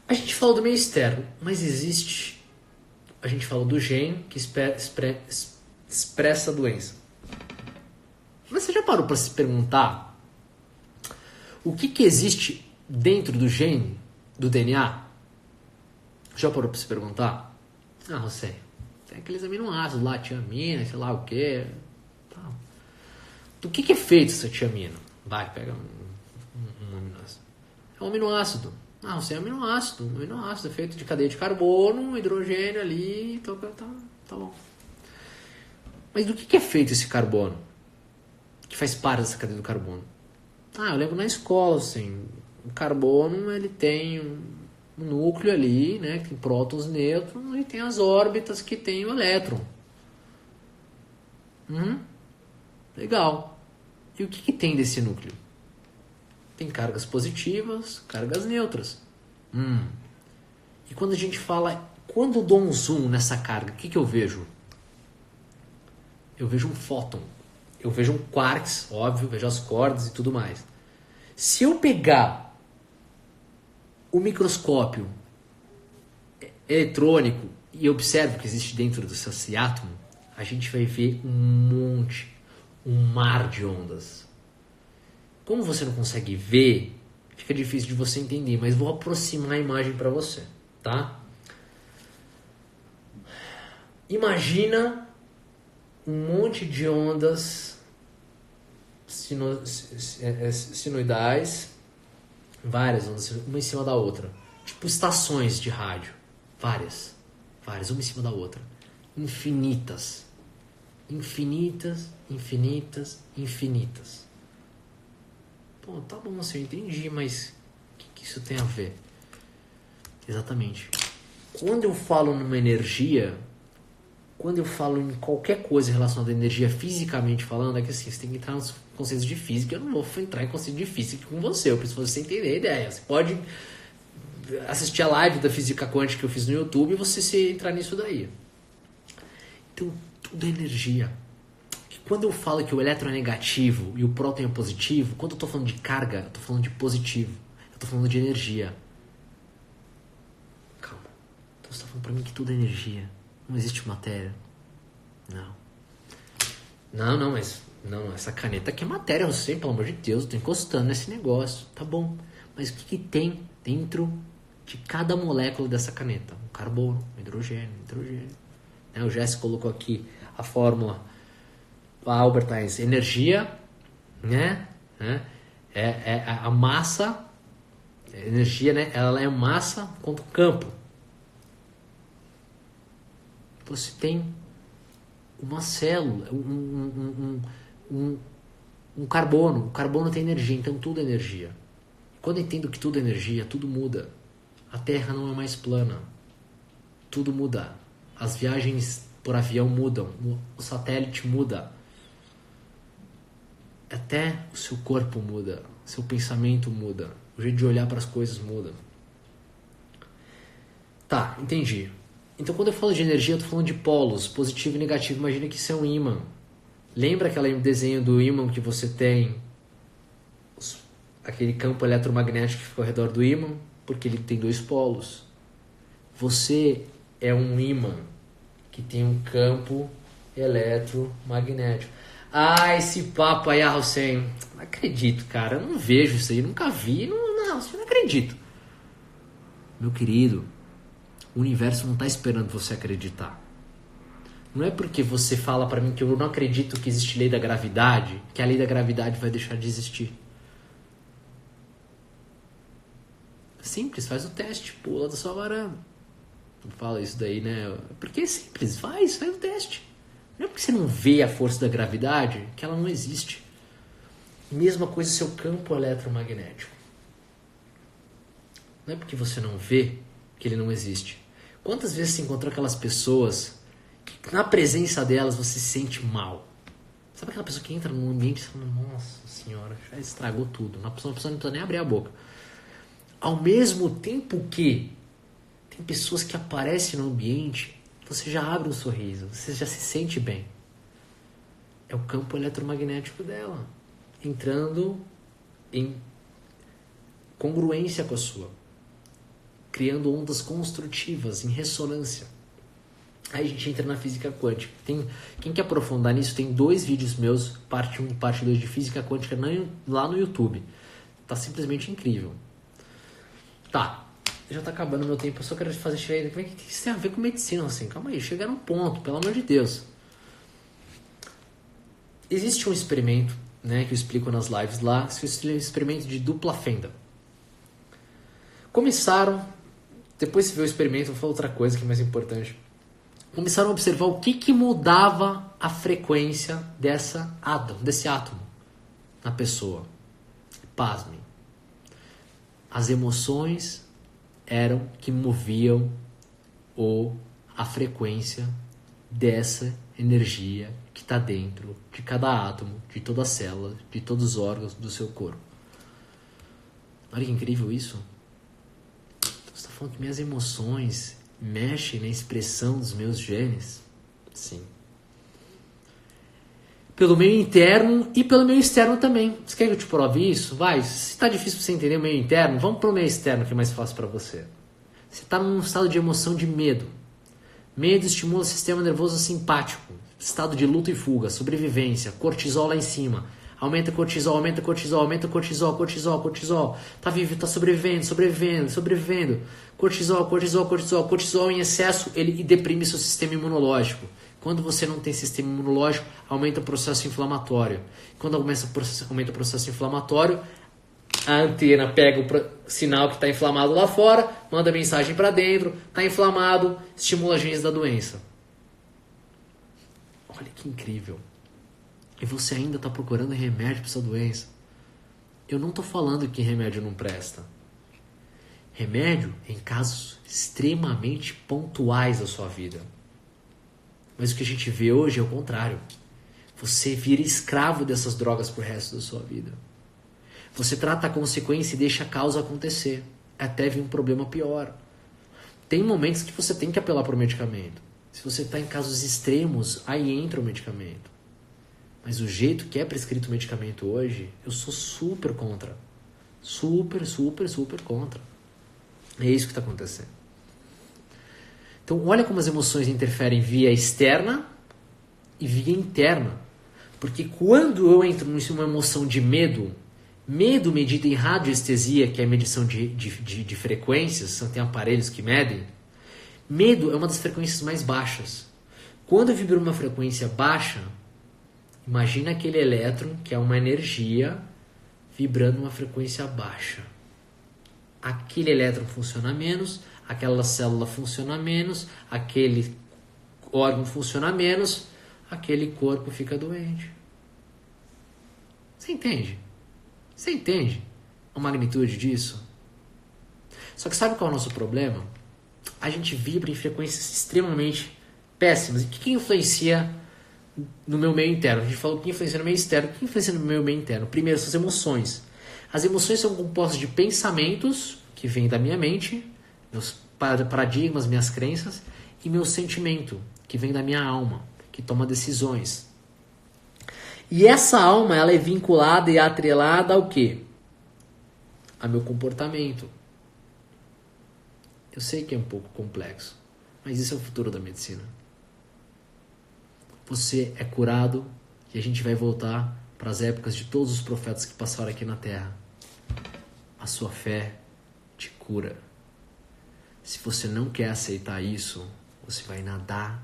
A gente falou do meio externo, mas existe... A gente falou do gene que expressa a doença. Mas você já parou para se perguntar o que existe dentro do gene, do DNA? Já parou para se perguntar? Ah, José, tem aqueles aminoácidos lá, tiamina, sei lá o quê. Do que é feito essa tiamina? Vai, pega um aminoácido. É um aminoácido. Ah, você é um aminoácido. Um aminoácido é feito de cadeia de carbono, hidrogênio ali, então tá bom. Mas do que é feito esse carbono? Que faz parte dessa cadeia do carbono? Ah, eu lembro na escola, assim, o carbono, ele tem um núcleo ali, né, que tem prótons, nêutrons, e tem as órbitas que tem o elétron. Legal. E o que tem desse núcleo? Tem cargas positivas, cargas neutras. E quando a gente fala... Quando eu dou um zoom nessa carga, o que eu vejo? Eu vejo um fóton. Eu vejo um quarks, óbvio, vejo as cordas e tudo mais. Se eu pegar o microscópio eletrônico e observo o que existe dentro desse átomo, a gente vai ver um mar de ondas. Como você não consegue ver, fica difícil de você entender, mas vou aproximar a imagem para você, tá? Imagina um monte de ondas sinoidais, várias ondas, uma em cima da outra. tipo estações de rádio. Várias, uma em cima da outra. Infinitas. Infinitas, infinitas, infinitas. Pô, tá bom, assim, eu entendi, mas o que isso tem a ver? Exatamente. Quando eu falo numa energia, quando eu falo em qualquer coisa relacionada à energia fisicamente falando, é que assim, você tem que entrar nos conceitos de física. Eu não vou entrar em conceito de física com você, eu preciso você entender a ideia. Você pode assistir a live da física quântica que eu fiz no YouTube e você se entrar nisso daí. Então, tudo é energia. E quando eu falo que o elétron é negativo e o próton é positivo, quando eu estou falando de carga, eu estou falando de positivo. Eu estou falando de energia. Calma. Então você está falando para mim que tudo é energia. Não existe matéria. Não, mas... Não, essa caneta aqui é matéria, eu sei, pelo amor de Deus, eu tô encostando nesse negócio. Tá bom. Mas o que tem dentro de cada molécula dessa caneta? Um carbono, um hidrogênio. O Jesse colocou aqui a fórmula, a Albert Einstein, energia, né? É a massa, a energia, né? Ela é massa contra o campo. Você tem uma célula, um carbono. O carbono tem energia, então tudo é energia. Quando eu entendo que tudo é energia, tudo muda. A Terra não é mais plana. Tudo muda. As viagens por avião mudam. O satélite muda. Até o seu corpo muda. Seu pensamento muda. O jeito de olhar para as coisas muda. Tá, entendi. Então quando eu falo de energia, eu estou falando de polos, positivo e negativo. Imagina que isso é um ímã. Lembra aquele desenho do ímã que você tem? Aquele campo eletromagnético que fica ao redor do ímã? Porque ele tem dois polos. Você é um ímã que tem um campo eletromagnético. Esse papo aí, Hussein, não acredito, cara. Eu não vejo isso aí, nunca vi. Não acredito. Meu querido, o universo não está esperando você acreditar. Não é porque você fala para mim que eu não acredito que existe lei da gravidade, que a lei da gravidade vai deixar de existir. Simples, faz o teste, pula da sua varanda. Não fala isso daí, né? Porque é simples, faz o teste. Não é porque você não vê a força da gravidade que ela não existe. Mesma coisa seu campo eletromagnético. Não é porque você não vê que ele não existe. Quantas vezes você encontrou aquelas pessoas que na presença delas você se sente mal? Sabe aquela pessoa que entra num ambiente e fala, nossa senhora, já estragou tudo. Uma pessoa não precisa nem abrir a boca. Ao mesmo tempo que tem pessoas que aparecem no ambiente, você já abre um sorriso, você já se sente bem. É o campo eletromagnético dela, entrando em congruência com a sua, criando ondas construtivas, em ressonância. Aí a gente entra na física quântica. Quem quer aprofundar nisso, tem 2 vídeos meus, parte 1 e parte 2 de física quântica lá no YouTube. Tá simplesmente incrível. Tá, já tá acabando o meu tempo, eu só quero fazer cheio. O que isso tem a ver com medicina, assim? Calma aí, chegar num ponto, pelo amor de Deus. Existe um experimento, né, que eu explico nas lives lá, que é um experimento de dupla fenda. Começaram, depois você vê o experimento, eu vou falar outra coisa que é mais importante. Começaram a observar o que mudava a frequência desse átomo na pessoa. Pasmem. As emoções eram que moviam a frequência dessa energia que está dentro de cada átomo, de toda a célula, de todos os órgãos do seu corpo. Olha que incrível isso. Você está falando que minhas emoções mexem na expressão dos meus genes? Sim. Pelo meio interno e pelo meio externo também. Você quer que eu te prove isso? Vai. Se está difícil para você entender o meio interno, vamos para o meio externo que é mais fácil para você. Você está num estado de emoção de medo. Medo estimula o sistema nervoso simpático. Estado de luta e fuga, sobrevivência, cortisol lá em cima. Aumenta cortisol, aumenta cortisol, aumenta cortisol, cortisol. Tá vivo, tá sobrevivendo. Cortisol em excesso, ele deprime seu sistema imunológico. Quando você não tem sistema imunológico, aumenta o processo inflamatório. Quando aumenta o processo inflamatório, a antena pega o sinal que está inflamado lá fora, manda mensagem para dentro, está inflamado, estimula genes da doença. Olha que incrível. E você ainda está procurando remédio para essa doença. Eu não estou falando que remédio não presta. Remédio em casos extremamente pontuais da sua vida. Mas o que a gente vê hoje é o contrário. Você vira escravo dessas drogas pro resto da sua vida. Você trata a consequência e deixa a causa acontecer. Até vir um problema pior. Tem momentos que você tem que apelar para o medicamento. Se você está em casos extremos, aí entra o medicamento. Mas o jeito que é prescrito o medicamento hoje, eu sou super contra. Super contra. É isso que está acontecendo. Então, olha como as emoções interferem via externa e via interna. Porque quando eu entro numa emoção de medo medida em radioestesia, que é a medição de frequências, tem aparelhos que medem. Medo é uma das frequências mais baixas. Quando eu vibro uma frequência baixa, imagina aquele elétron, que é uma energia, vibrando uma frequência baixa. Aquele elétron funciona menos, aquela célula funciona menos, aquele órgão funciona menos, aquele corpo fica doente. Você entende? Você entende a magnitude disso? Só que sabe qual é o nosso problema? A gente vibra em frequências extremamente péssimas. E o que influencia no meu meio interno? A gente falou que influencia no meio externo. O que influencia no meu meio interno? Primeiro, são as emoções. As emoções são compostas de pensamentos que vêm da minha mente, meus paradigmas, minhas crenças, e meu sentimento, que vem da minha alma, que toma decisões. E essa alma, ela é vinculada e atrelada ao quê? A meu comportamento. Eu sei que é um pouco complexo, mas isso é o futuro da medicina. Você é curado e a gente vai voltar para as épocas de todos os profetas que passaram aqui na Terra. A sua fé te cura. Se você não quer aceitar isso, você vai nadar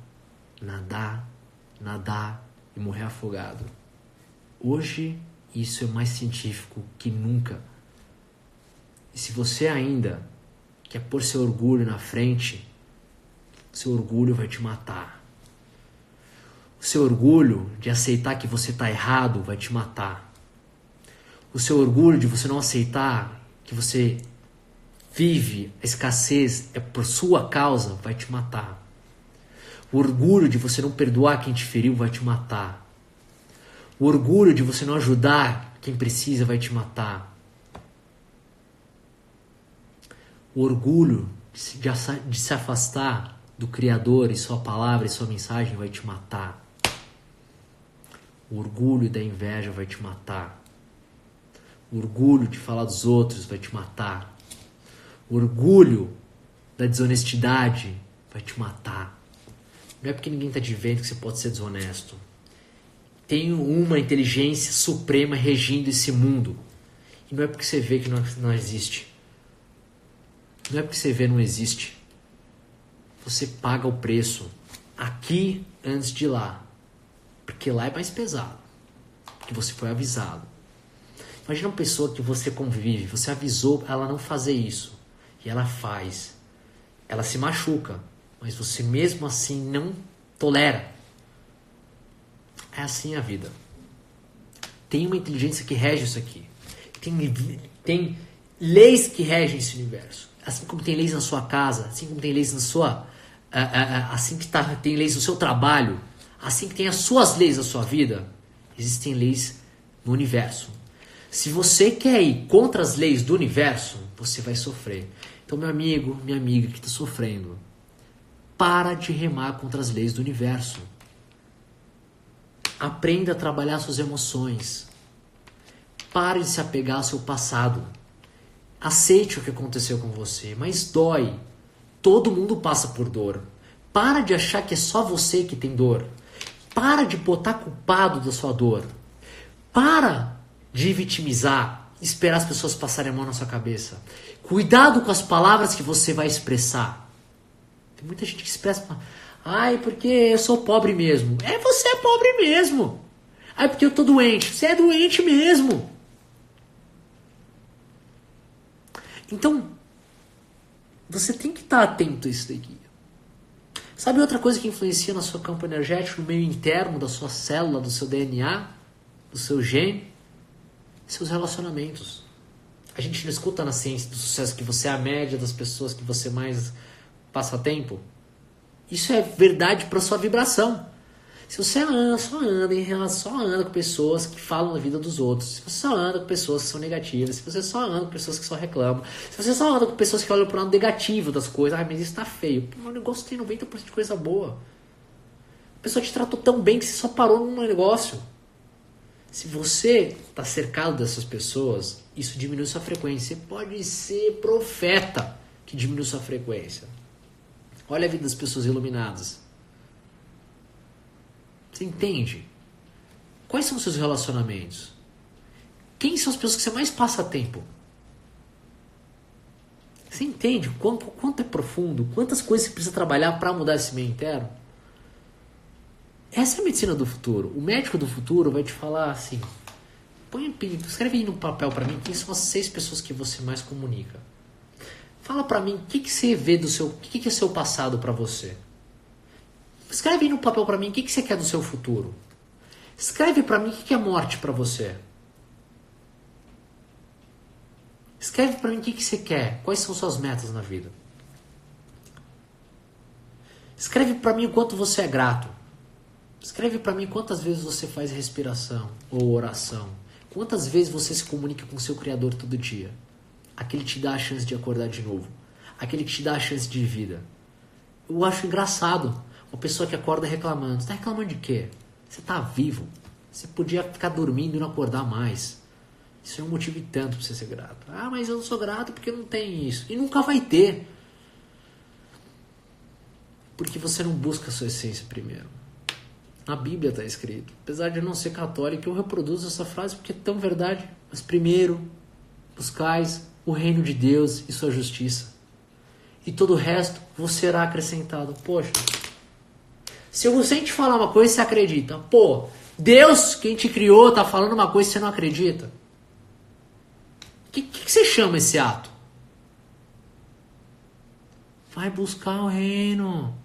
e morrer afogado. Hoje, isso é mais científico que nunca. E se você ainda quer pôr seu orgulho na frente, seu orgulho vai te matar. O seu orgulho de aceitar que você está errado vai te matar. O seu orgulho de você não aceitar que você vive a escassez é por sua causa vai te matar. O orgulho de você não perdoar quem te feriu vai te matar. O orgulho de você não ajudar quem precisa vai te matar. O orgulho de se afastar do Criador e sua palavra e sua mensagem vai te matar. O orgulho da inveja vai te matar. O orgulho de falar dos outros vai te matar. O orgulho da desonestidade vai te matar. Não é porque ninguém está te vendo que você pode ser desonesto. Tem uma inteligência suprema regindo esse mundo. E não é porque você vê que não existe. Não é porque você vê não existe. Você paga o preço aqui antes de lá. Porque lá é mais pesado. Porque você foi avisado. Imagina uma pessoa que você convive. Você avisou ela não fazer isso. E ela faz. Ela se machuca. Mas você mesmo assim não tolera. É assim a vida. Tem uma inteligência que rege isso aqui. Tem leis que regem esse universo. Assim como tem leis na sua casa, assim como tem leis na sua... assim que tem leis no seu trabalho, assim que tem as suas leis na sua vida, existem leis no universo. Se você quer ir contra as leis do universo, você vai sofrer. Então, meu amigo, minha amiga que está sofrendo, para de remar contra as leis do universo. Aprenda a trabalhar suas emoções. Pare de se apegar ao seu passado. Aceite o que aconteceu com você, mas dói. Todo mundo passa por dor. Para de achar que é só você que tem dor. Para de botar culpado da sua dor. Para de vitimizar, esperar as pessoas passarem a mão na sua cabeça. Cuidado com as palavras que você vai expressar. Tem muita gente que expressa... Ai, porque eu sou pobre mesmo. Você é pobre mesmo. Ai, porque eu tô doente. Você é doente mesmo. Então, você tem que estar atento a isso daqui. Sabe outra coisa que influencia no seu campo energético, no meio interno da sua célula, do seu DNA, do seu gene? Seus relacionamentos. A gente não escuta na ciência do sucesso que você é a média das pessoas que você mais passa tempo. Isso é verdade para sua vibração. Se você só anda com pessoas que falam da vida dos outros, se você só anda com pessoas que são negativas, se você só anda com pessoas que só reclamam, se você só anda com pessoas que olham para o lado negativo das coisas, mas isso tá feio. O negócio tem 90% de coisa boa. A pessoa te tratou tão bem que você só parou num negócio. Se você está cercado dessas pessoas, isso diminui sua frequência. Você pode ser profeta que diminui sua frequência. Olha a vida das pessoas iluminadas. Você entende? Quais são os seus relacionamentos? Quem são as pessoas que você mais passa tempo? Você entende quanto é profundo? Quantas coisas você precisa trabalhar para mudar esse meio interno? Essa é a medicina do futuro. O médico do futuro vai te falar assim: escreve aí no papel para mim quem são as 6 pessoas que você mais comunica. Fala para mim o que você vê do seu, o que é seu passado para você. Escreve aí no papel para mim o que você quer do seu futuro. Escreve para mim o que é morte para você. Escreve para mim o que você quer. Quais são suas metas na vida. Escreve para mim o quanto você é grato. Escreve para mim quantas vezes você faz respiração ou oração. Quantas vezes você se comunica com o seu Criador todo dia. Aquele que te dá a chance de acordar de novo. Aquele que te dá a chance de vida. Eu acho engraçado uma pessoa que acorda reclamando. Você está reclamando de quê? Você está vivo. Você podia ficar dormindo e não acordar mais. Isso é um motivo e tanto para você ser grato. Ah, mas eu não sou grato porque não tem isso. E nunca vai ter. Porque você não busca a sua essência primeiro. Na Bíblia está escrito. Apesar de eu não ser católico, eu reproduzo essa frase porque é tão verdade. Mas primeiro, buscais o reino de Deus e sua justiça. E todo o resto vos será acrescentado. Poxa, se eu você te falar uma coisa, você acredita. Pô, Deus, quem te criou, está falando uma coisa e você não acredita. O que você chama esse ato? Vai buscar o reino.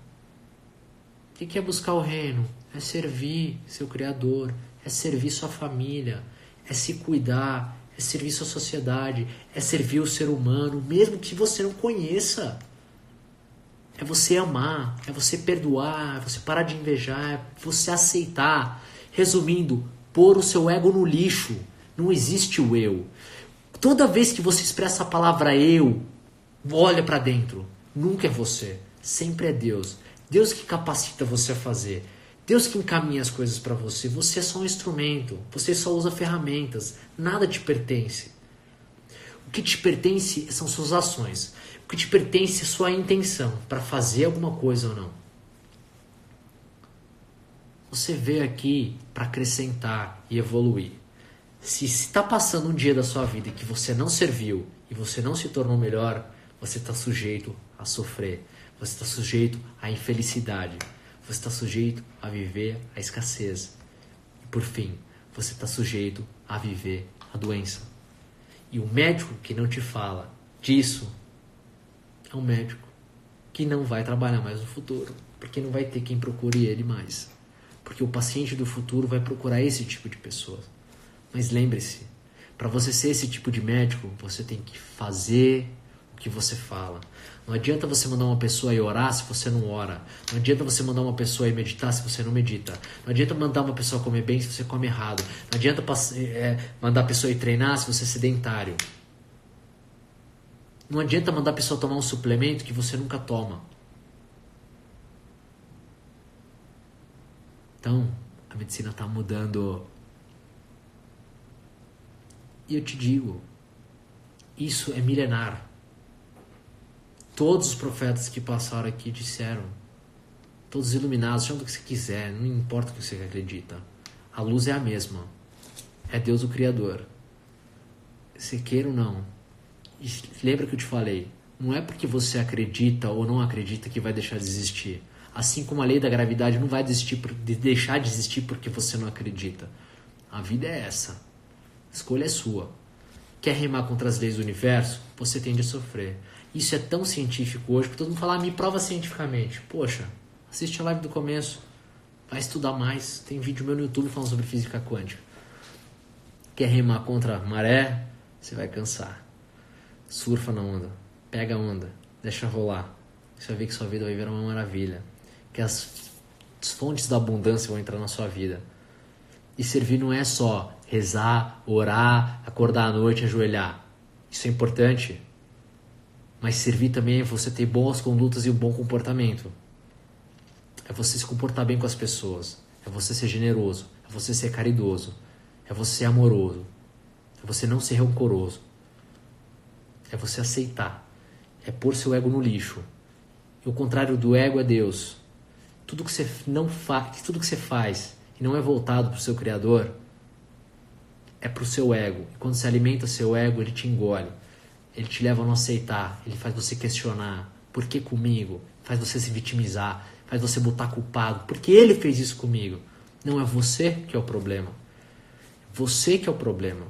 O que é buscar o reino? É servir seu Criador, é servir sua família, é se cuidar, é servir sua sociedade, é servir o ser humano, mesmo que você não conheça. É você amar, é você perdoar, é você parar de invejar, é você aceitar. Resumindo, pôr o seu ego no lixo. Não existe o eu. Toda vez que você expressa a palavra eu, olha para dentro. Nunca é você, sempre é Deus. Deus que capacita você a fazer. Deus que encaminha as coisas para você. Você é só um instrumento. Você só usa ferramentas. Nada te pertence. O que te pertence são suas ações. O que te pertence é sua intenção para fazer alguma coisa ou não. Você veio aqui para acrescentar e evoluir. Se está passando um dia da sua vida que você não serviu e você não se tornou melhor, você está sujeito a sofrer. Você está sujeito à infelicidade. Você está sujeito a viver a escassez. E por fim, você está sujeito a viver a doença. E o médico que não te fala disso é um médico que não vai trabalhar mais no futuro. Porque não vai ter quem procure ele mais. Porque o paciente do futuro vai procurar esse tipo de pessoa. Mas lembre-se, para você ser esse tipo de médico, você tem que fazer o que você fala. Não adianta você mandar uma pessoa ir orar se você não ora. Não adianta você mandar uma pessoa ir meditar se você não medita. Não adianta mandar uma pessoa comer bem se você come errado. Não adianta mandar a pessoa ir treinar se você é sedentário. Não adianta mandar a pessoa tomar um suplemento que você nunca toma. Então, a medicina está mudando. E eu te digo, isso é milenar. Todos os profetas que passaram aqui disseram, todos iluminados, chama do que você quiser, não importa o que você acredita. A luz é a mesma. É Deus o Criador. Se queira ou não. E lembra que eu te falei, não é porque você acredita ou não acredita que vai deixar de existir. Assim como a lei da gravidade não vai deixar de existir porque você não acredita. A vida é essa. A escolha é sua. quer remar contra as leis do universo, você tende a sofrer. Isso é tão científico hoje, porque todo mundo fala, me prova cientificamente. Poxa, assiste a live do começo, vai estudar mais. Tem vídeo meu no YouTube falando sobre física quântica. Quer remar contra a maré, você vai cansar. Surfa na onda, pega a onda, deixa rolar. Você vai ver que sua vida vai virar uma maravilha. Que as fontes da abundância vão entrar na sua vida. E servir não é só rezar, orar, acordar à noite, ajoelhar. Isso é importante. Mas servir também é você ter boas condutas e um bom comportamento. É você se comportar bem com as pessoas. É você ser generoso. É você ser caridoso. É você ser amoroso. É você não ser rancoroso. É você aceitar. É pôr seu ego no lixo. E o contrário do ego é Deus. Tudo que você não faz, tudo que você faz e não é voltado para o seu Criador, é para o seu ego. E quando você alimenta seu ego, ele te engole. Ele te leva a não aceitar. Ele faz você questionar. Por que comigo? Faz você se vitimizar. Faz você botar culpado. Porque ele fez isso comigo. Não é você que é o problema. Você que é o problema.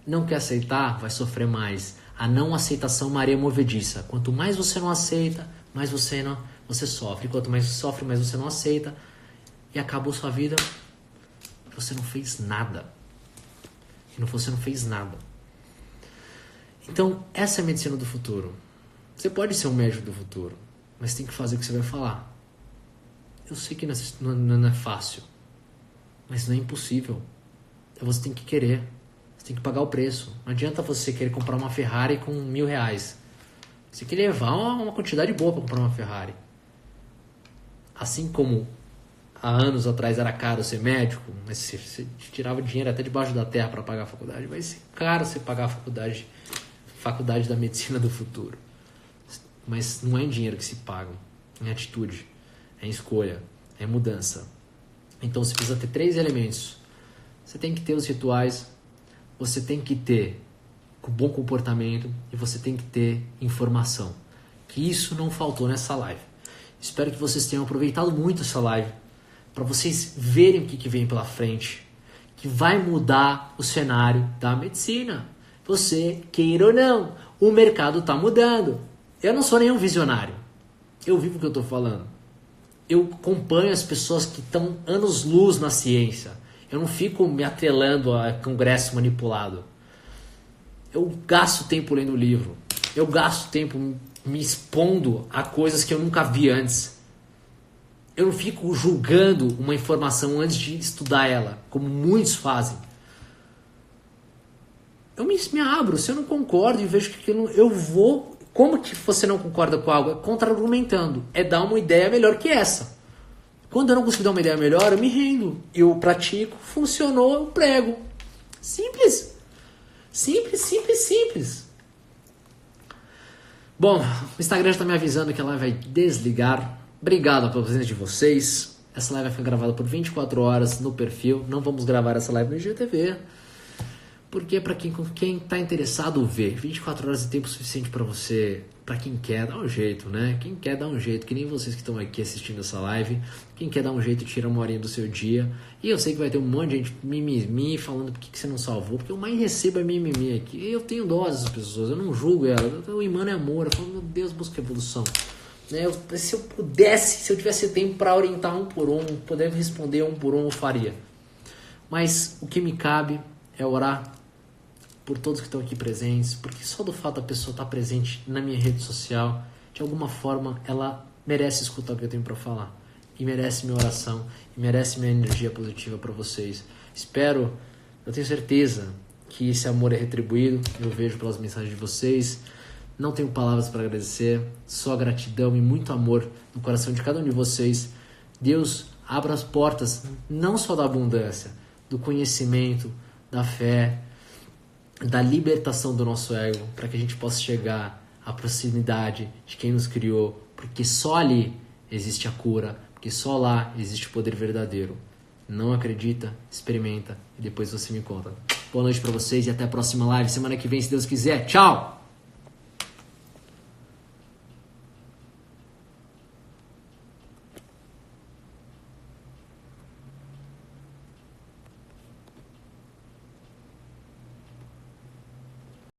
Não quer aceitar, vai sofrer mais. A não aceitação, maré movediça. Quanto mais você não aceita, mais você sofre. Quanto mais você sofre, mais você não aceita. E acabou sua vida. Você não fez nada. Você não fez nada. Então, essa é a medicina do futuro. Você pode ser um médico do futuro, mas tem que fazer o que você vai falar. Eu sei que não é fácil, mas não é impossível. Você tem que querer. Você tem que pagar o preço. Não adianta você querer comprar uma Ferrari com R$1.000. Você tem que levar uma quantidade boa para comprar uma Ferrari. Assim como há anos atrás era caro ser médico, mas você tirava dinheiro até debaixo da terra para pagar a faculdade, vai ser caro você pagar a faculdade da medicina do futuro. Mas não é em dinheiro que se paga, é em atitude, é em escolha, é em mudança. Então você precisa ter 3 elementos. Você tem que ter os rituais, você tem que ter bom comportamento e você tem que ter informação. Que isso não faltou nessa live. Espero que vocês tenham aproveitado muito essa live para vocês verem o que vem pela frente, que vai mudar o cenário da medicina. Você queira ou não, o mercado está mudando. Eu não sou nenhum visionário. Eu vivo o que eu estou falando. Eu acompanho as pessoas que estão anos-luz na ciência. Eu não fico me atrelando a congresso manipulado. Eu gasto tempo lendo livro. Eu gasto tempo me expondo a coisas que eu nunca vi antes. Eu não fico julgando uma informação antes de estudar ela, como muitos fazem. Eu me abro. Se eu não concordo e vejo que eu vou... Como que você não concorda com algo? É contra-argumentando. É dar uma ideia melhor que essa. Quando eu não consigo dar uma ideia melhor, eu me rendo. Eu pratico, funcionou, eu prego. Simples. Simples, simples, simples. Bom, o Instagram já está me avisando que a live vai desligar. Obrigado pela presença de vocês. Essa live vai ficar gravada por 24 horas no perfil. Não vamos gravar essa live no IGTV. Porque é para quem está interessado ver. 24 horas de tempo suficiente para você, para quem quer, dá um jeito, né? Quem quer dar um jeito, que nem vocês que estão aqui assistindo essa live. Quem quer dar um jeito, tira uma horinha do seu dia. E eu sei que vai ter um monte de gente mimimi falando por que você não salvou. Porque eu mais recebo é mimimi aqui. Eu tenho dó dessas pessoas, eu não julgo elas. O imã é amor. Eu falo, meu Deus, busca evolução. Se eu pudesse, se eu tivesse tempo para orientar um por um, poder responder um por um, eu faria. Mas o que me cabe é orar por todos que estão aqui presentes, porque só do fato da pessoa estar presente na minha rede social, de alguma forma, ela merece escutar o que eu tenho para falar. E merece minha oração, e merece minha energia positiva para vocês. Espero, eu tenho certeza que esse amor é retribuído, eu vejo pelas mensagens de vocês. Não tenho palavras para agradecer, só gratidão e muito amor no coração de cada um de vocês. Deus abra as portas, não só da abundância, do conhecimento, da fé, da libertação do nosso ego, para que a gente possa chegar à proximidade de quem nos criou, porque só ali existe a cura, porque só lá existe o poder verdadeiro. Não acredita? Experimenta e depois você me conta. Boa noite para vocês e até a próxima live, semana que vem, se Deus quiser. Tchau!